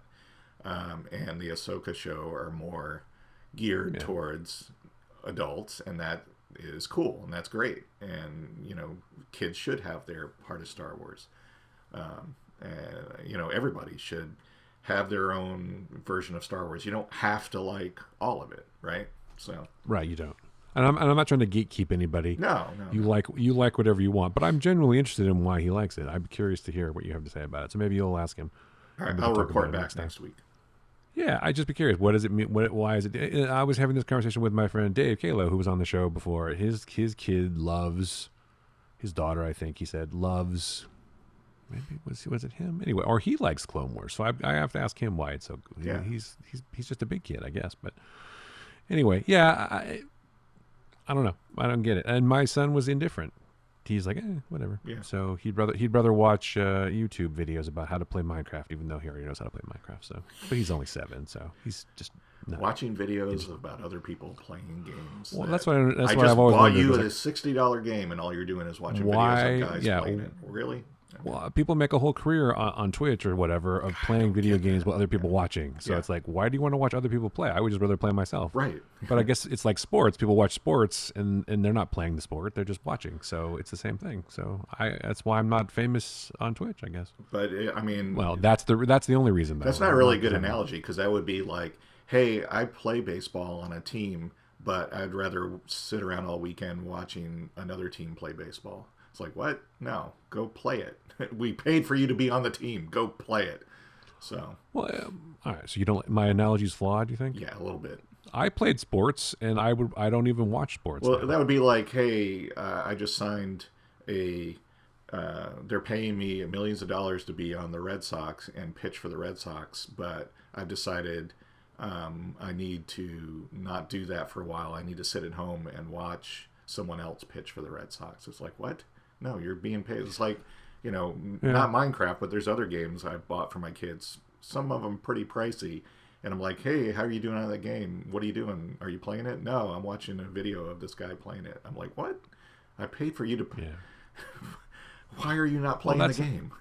and the Ahsoka show are more geared towards adults, and that is cool and that's great. And kids should have their part of Star Wars. Everybody should have their own version of Star Wars. You don't have to like all of it, right? So Right, you don't. And I'm not trying to gatekeep anybody. no. You like whatever you want, but I'm genuinely interested in why he likes it. I'm curious to hear what you have to say about it. So maybe you'll ask him. All right, We can I'll talk report about it back time. next week. Yeah, I'd just be curious. What does it mean? Why is it? I was having this conversation with my friend Dave Kalo, who was on the show before. His kid loves his daughter. I think he said loves. Maybe was it him anyway? Or he likes Clone Wars. So I have to ask him why it's so. Yeah. He's just a big kid, I guess. But anyway, yeah. I don't know. I don't get it. And my son was indifferent. He's like, whatever. Yeah. So he'd rather watch YouTube videos about how to play Minecraft, even though he already knows how to play Minecraft. So, but he's only 7, so he's just no. Watching videos about other people playing games. Well, that that's what I I've just always bought wondered. you was a like, $60 game, and all you're doing is watching Why- videos of guys yeah, playing it. Really? well, people make a whole career on Twitch or whatever of playing video games with other people watching. So Yeah. it's like, why do you want to watch other people play? I would just rather play myself. Right. But I guess it's like sports. People watch sports and they're not playing the sport; they're just watching. So it's the same thing. So that's why I'm not famous on Twitch, I guess. But I mean, Well, that's the only reason. that's though. not really a good I'm not- analogy because that would be like, hey, I play baseball on a team, but I'd rather sit around all weekend watching another team play baseball. It's like, what? No, go play it. We paid for you to be on the team. Go play it. So, Well, all right. So you don't. My analogy's flawed. You think? yeah, a little bit. I played sports, and I don't even watch sports. Well, now. that would be like, hey, I just signed a. They're paying me millions of dollars to be on the Red Sox and pitch for the Red Sox, but I've decided I need to not do that for a while. I need to sit at home and watch someone else pitch for the Red Sox. It's like, what? No, you're being paid. It's like, not Minecraft, but there's other games I've bought for my kids. Some of them pretty pricey. And I'm like, hey, how are you doing on that game? What are you doing? Are you playing it? No, I'm watching a video of this guy playing it. I'm like, what? I paid for you to. Yeah. Why are you not playing the that's- game?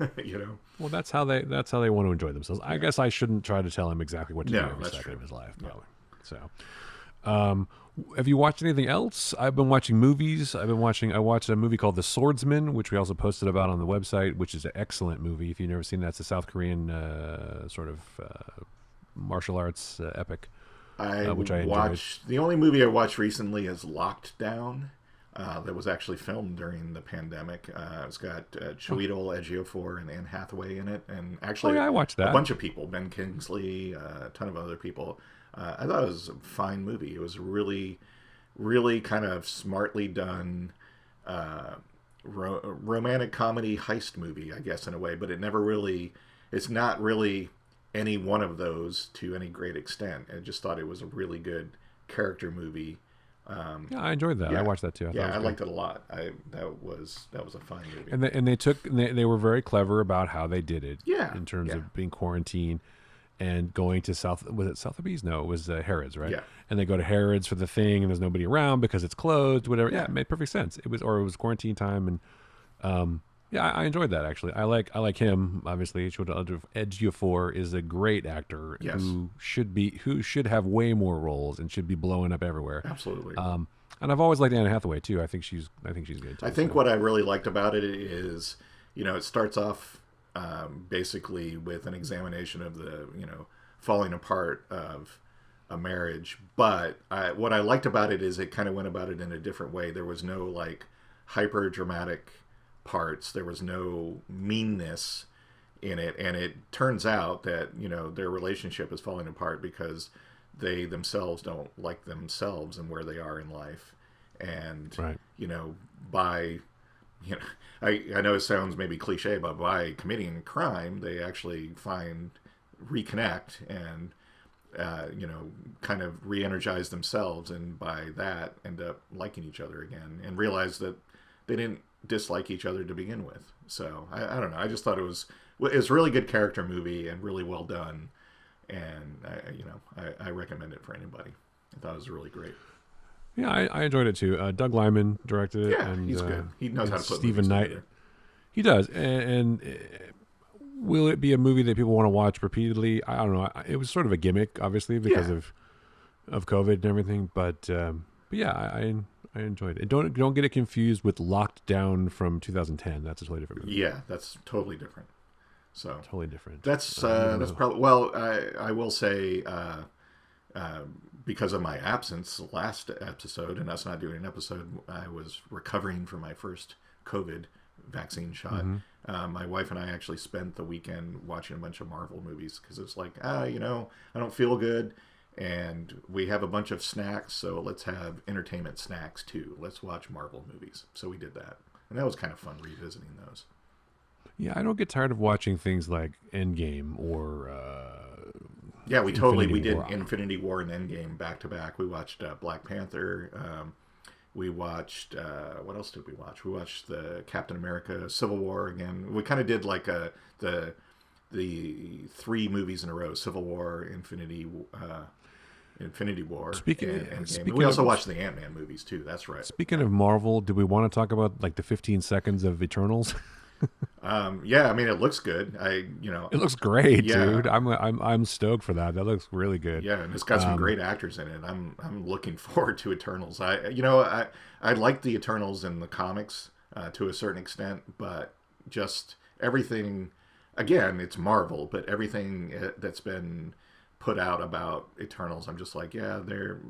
Well, that's how they want to enjoy themselves. I guess I shouldn't try to tell him exactly what to do No, every that's second true. of his life, probably. So, have you watched anything else? I've been watching movies. I watched a movie called The Swordsman, which we also posted about on the website, which is an excellent movie. If you've never seen that, it's a South Korean sort of martial arts epic. Which I enjoyed. watched. The only movie I watched recently is Locked Down. That was actually filmed during the pandemic. It's got Chiwetel Ejiofor and Anne Hathaway in it, and actually, I watched that. a bunch of people, Ben Kingsley, a ton of other people. I thought it was a fine movie. It was really, really kind of smartly done romantic comedy heist movie, I guess, in a way. But it's not really any one of those to any great extent. I just thought it was a really good character movie. Yeah, I enjoyed that. Yeah. I watched that too. I liked it a lot. That was a fine movie. And they were very clever about how they did it. Yeah, In terms yeah. of being quarantined, and going to was it Sotheby's? No, it was Harrods, right? Yeah. And they go to Harrods for the thing, and there's nobody around because it's closed, whatever. Yeah, Yeah. it made perfect sense. It was quarantine time, and yeah, I enjoyed that actually. I like him. Obviously, Ejiofor is a great actor Yes. who should have way more roles and should be blowing up everywhere. Absolutely. And I've always liked Anne Hathaway too. I think she's good too. I think so. what I really liked about it is, it starts off basically with an examination of the, falling apart of a marriage. But what I liked about it is it kind of went about it in a different way. There was no like hyper dramatic parts. There was no meanness in it. And it turns out that, their relationship is falling apart because they themselves don't like themselves and where they are in life. And, Right. By I know it sounds maybe cliche, but by committing crime, they actually reconnect and kind of re-energize themselves, and by that end up liking each other again and realize that they didn't dislike each other to begin with. So I don't know. I just thought it's a really good character movie and really well done, and I recommend it for anybody. I thought it was really great. Yeah, I enjoyed it too. Doug Liman directed it. Yeah, and he's good. He knows how to put Stephen movies Knight. together. He does. And will it be a movie that people want to watch repeatedly? I don't know. It was sort of a gimmick, obviously, because of COVID and everything. But yeah, I enjoyed it. Don't get it confused with Locked Down from 2010. That's a totally different movie. Yeah, that's totally different. So Totally different. that's probably, well. I will say because of my absence last episode and us not doing an episode, I was recovering from my first COVID vaccine shot. My wife and I actually spent the weekend watching a bunch of Marvel movies because it's like, I don't feel good, and we have a bunch of snacks, so let's have entertainment snacks too. Let's watch Marvel movies. So we did that, and that was kind of fun revisiting those. Yeah, I don't get tired of watching things like Endgame or Yeah, we did War. Infinity War and Endgame back to back. We watched Black Panther. We watched what else did we watch? We watched the Captain America Civil War again. We kind of did like the 3 movies in a row: Civil War, Infinity War, and Endgame. We also watched the Ant-Man movies too. That's right. Speaking of Marvel, do we want to talk about like the 15 seconds of Eternals? Yeah, I mean it looks good. It looks great, dude. I'm stoked for that. That looks really good. Yeah, and it's got some great actors in it. I'm looking forward to Eternals. I like the Eternals in the comics to a certain extent, but just everything. Again, it's Marvel, but everything that's been put out about Eternals, I'm just like, yeah, they're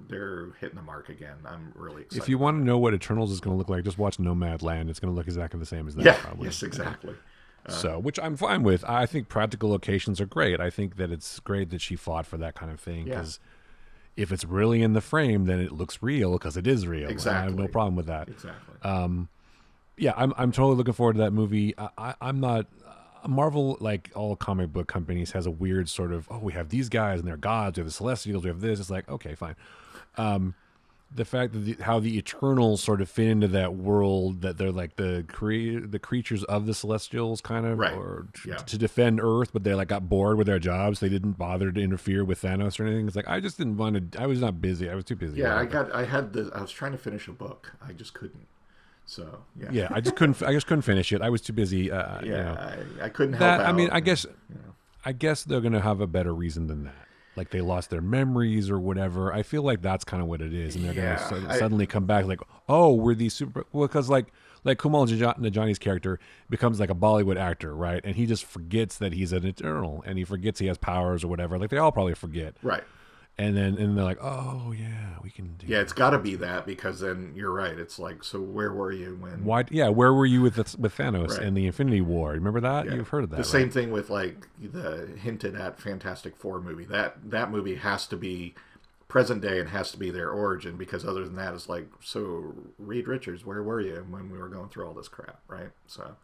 hitting the mark again. I'm really excited. If you want to know what Eternals is going to look like, just watch Nomadland. It's going to look exactly the same as that. Yeah, probably. yes, exactly. So, which I'm fine with. I think practical locations are great. I think that it's great that she fought for that kind of thing because if it's really in the frame, then it looks real because it is real. Exactly. I have no problem with that. Exactly. Yeah, I'm totally looking forward to that movie. I'm not. Marvel, like all comic book companies, has a weird sort of, we have these guys and they're gods, we have the Celestials, we have this. It's like, okay, fine. The fact that how the Eternals sort of fit into that world, that they're like the creatures of the Celestials, kind of, Right. or Yeah. to defend Earth, but they like got bored with their jobs. They didn't bother to interfere with Thanos or anything. It's like I just didn't want to. I was not busy. I was too busy. Yeah, I was trying to finish a book. I just couldn't. So yeah. Yeah, I just couldn't finish it. I was too busy. I couldn't help That out. I mean, I guess they're gonna have a better reason than that. Like they lost their memories or whatever. I feel like that's kind of what it is, and they're gonna suddenly come back like, oh, we're these super. Well, because like Kumail Nanjiani's character becomes like a Bollywood actor, right? And he just forgets that he's an Eternal, and he forgets he has powers or whatever. Like they all probably forget, Right. And then they're like, oh yeah, we can do. Yeah, it's got to be that, because then you're right. It's like, so where were you when? Why? Yeah, where were you with Thanos Right. and the Infinity War? Remember that? Yeah. You've heard of that. The right? same thing with like the hinted at Fantastic Four movie. That movie has to be present day and has to be their origin, because other than that, it's like, so Reed Richards, where were you when we were going through all this crap, right? So.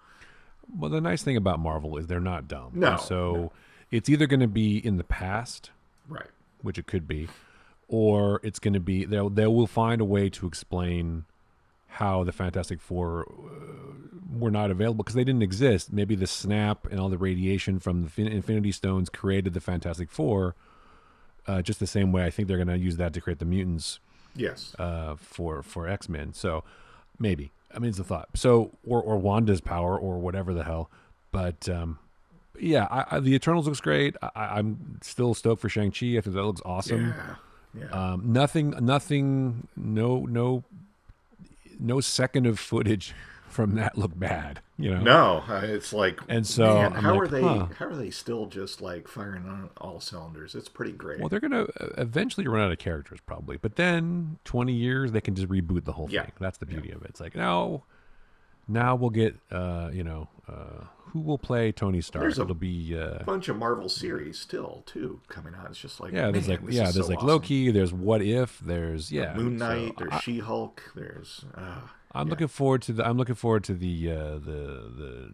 Well, the nice thing about Marvel is they're not dumb. No. And so No. it's either going to be in the past, Right. which it could be, or it's going to be they will find a way to explain how the Fantastic Four were not available because they didn't exist. Maybe the snap and all the radiation from the Infinity Stones created the Fantastic Four, just the same way I think they're going to use that to create the mutants. Yes. For X-Men. So maybe. I mean, it's a thought. So or Wanda's power or whatever the hell. But yeah, the Eternals looks great. I'm still stoked for Shang-Chi. I think that looks awesome. Yeah. Nothing. No second of footage from that looked bad. No, it's like, and so man, I'm how like, are they? huh. How are they still just like firing on all cylinders? It's pretty great. Well, they're gonna eventually run out of characters probably, but then 20 years they can just reboot the whole Yeah. thing. That's the beauty of it. It's like now we'll get who will play Tony Stark. There's a It'll be bunch of Marvel series still too coming out. It's just like, there's man, this is there's so like awesome. Loki. There's What If. There's Moon Knight. So There's She-Hulk. There's I'm looking forward to the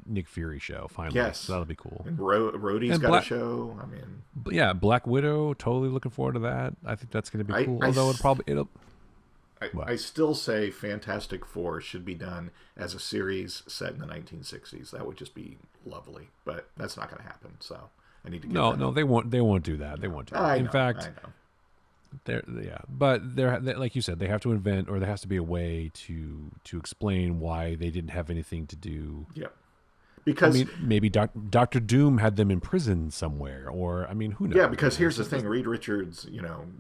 Nick Fury show finally. Yes, So that'll be cool. And Rhodey's And got a show. I mean, yeah, Black Widow. Totally looking forward to that. I think that's going to be cool. Although it'll. I still say Fantastic Four should be done as a series set in the 1960s. That would just be lovely, but that's not going to happen. So I need to get No, they won't. They won't do that. They won't do that. In fact, but they're like you said, they have to invent, or there has to be a way to explain why they didn't have anything to do. Yep. Because I mean, maybe Doctor Doom had them in prison somewhere, or I mean, who knows? Yeah, because here's the thing: Reed Richards,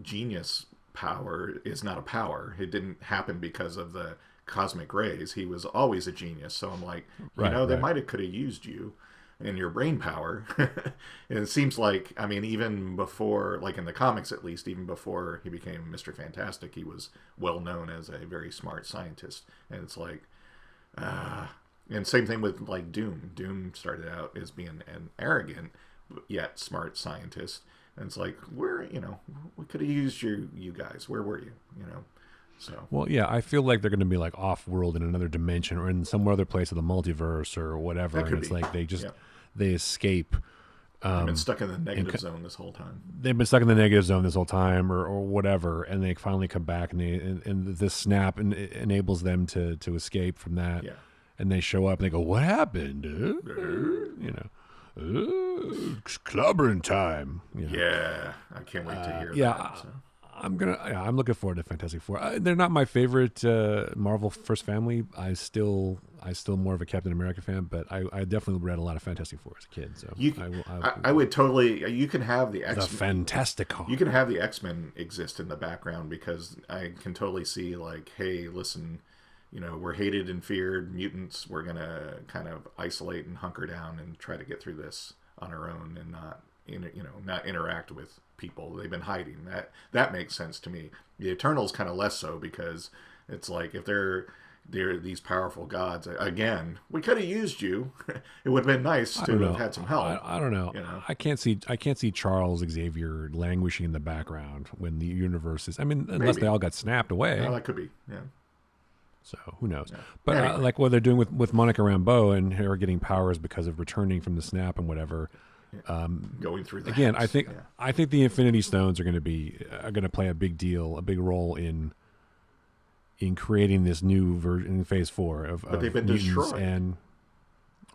genius power is not a power. It didn't happen because of the cosmic rays. He was always a genius. So I'm like, they might have could have used you and your brain power. And it seems like, I mean, even before, like in the comics at least, even before he became Mr. Fantastic, he was well known as a very smart scientist. And it's like, and same thing with like Doom. Doom started out as being an arrogant yet smart scientist. And it's like, we could have used you guys. Where were you? So. Well, yeah, I feel like they're going to be like off-world in another dimension or in some other place of the multiverse or whatever. And it's like they just they escape. They've been stuck in the negative zone this whole time. They've been stuck in the negative zone this whole time, or whatever, and they finally come back, and this snap enables them to escape from that. Yeah. And they show up and they go, "What happened?" It's clobbering time. Yeah, I can't wait to hear that. So. I'm looking forward to Fantastic Four. They're not my favorite Marvel First Family. I still more of a Captain America fan, but I definitely read a lot of Fantastic Four as a kid. So I would totally. You can have the X-Men. The Fantastic. You can have the X-Men exist in the background because I can totally see like, hey, listen, we're hated and feared mutants. We're gonna kind of isolate and hunker down and try to get through this on our own and not interact with people. They've been hiding. That makes sense to me. The Eternals kind of less so because it's like if they're these powerful gods again, we could have used you. It would have been nice to have had some help. I don't know. I can't see Charles Xavier languishing in the background when the universe is. I mean, unless they all got snapped away. Well, that could be. Yeah. So who knows? Yeah. But anyway. Like what they're doing with Monica Rambeau and her getting powers because of returning from the snap and whatever. Going through that. Again, I think the Infinity Stones are going to play a big role in creating this new version in Phase 4 of. But they've been destroyed.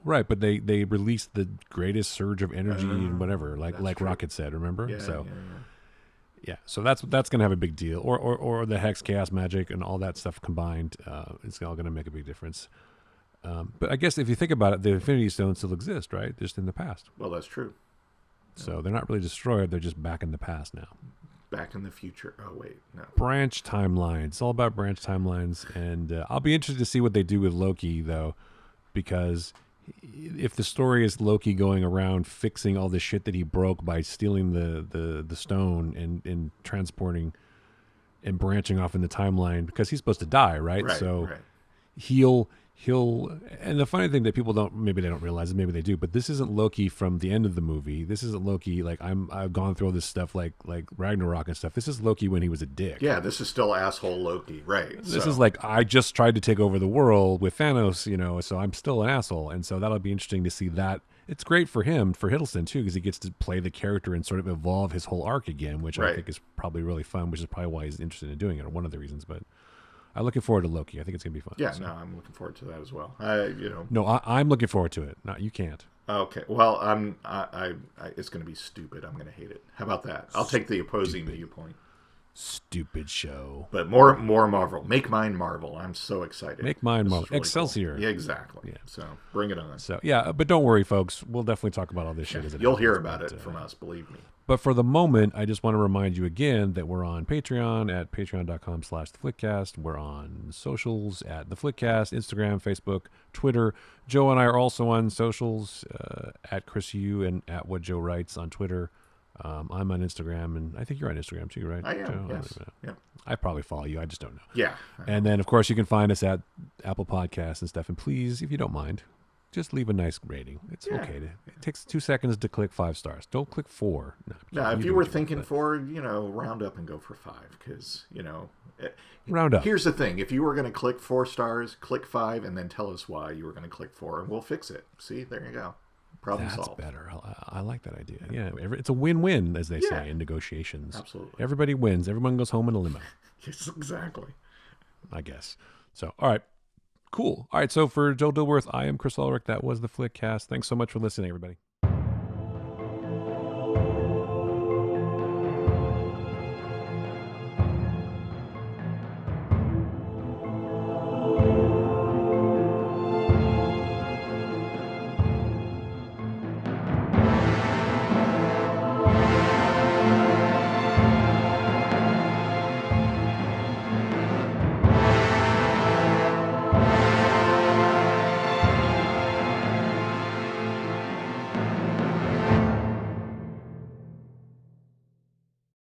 Right, but they released the greatest surge of energy and whatever, like Rocket said. Remember? Yeah, so. Yeah, so that's going to have a big deal, or the Hex Chaos Magic and all that stuff combined. It's all going to make a big difference. But I guess if you think about it, the Infinity Stones still exist, right? Just in the past. Well, that's true. So they're not really destroyed; they're just back in the past now. Back in the future. Oh wait, no. Branch timelines. It's all about branch timelines, and I'll be interested to see what they do with Loki, though, because if the story is Loki going around fixing all the shit that he broke by stealing the stone and transporting and branching off in the timeline because he's supposed to die, right? So he'll and the funny thing that people don't realize it, maybe they do, but this isn't Loki from the end of the movie. This isn't Loki like I've gone through all this stuff like Ragnarok and stuff. This is Loki when he was a dick. Yeah, this is still asshole Loki, right? This is like I just tried to take over the world with Thanos, so I'm still an asshole, and so that'll be interesting to see that. It's great for him, for Hiddleston too, because he gets to play the character and sort of evolve his whole arc again, which I think is probably really fun, which is probably why he's interested in doing it, or one of the reasons. But I'm looking forward to Loki. I think it's gonna be fun. Yeah, So. no, I'm looking forward to that as well. No, I'm looking forward to it. No, you can't. Okay. Well, it's going to be stupid. I'm going to hate it. How about that? I'll take the opposing viewpoint. Stupid show. But more Marvel. Make mine Marvel. I'm so excited. Make mine This Marvel. is really Excelsior. cool. Yeah, exactly. Yeah. So bring it on. So yeah, but don't worry, folks. We'll definitely talk about all this shit as it You'll happens, hear about but, it from us. Believe me. But for the moment, I just want to remind you again that we're on Patreon at patreon.com/TheFlickcast. We're on socials at TheFlickcast, Instagram, Facebook, Twitter. Joe and I are also on socials at Chris U and at What Joe Writes on Twitter. I'm on Instagram, and I think you're on Instagram too, right? I am. Joe? Yes. Yep. I probably follow you. I just don't know. Yeah. And then, of course, you can find us at Apple Podcasts and stuff. And please, if you don't mind, just leave a nice rating. It's okay. It takes 2 seconds to click 5 stars. Don't click 4. Now, if you were thinking for, round up and go for 5, because, round up. Here's the thing. If you were going to click 4 stars, click 5, and then tell us why you were going to click 4, and we'll fix it. See, there you go. Problem solved. That's better. I like that idea. Yeah, it's a win-win, as they say in negotiations. Absolutely. Everybody wins. Everyone goes home in a limo. Yes, exactly. I guess. So, all right. Cool. All right. So for Joe Dilworth, I am Chris Ulrich. That was the Flickcast. Thanks so much for listening, everybody.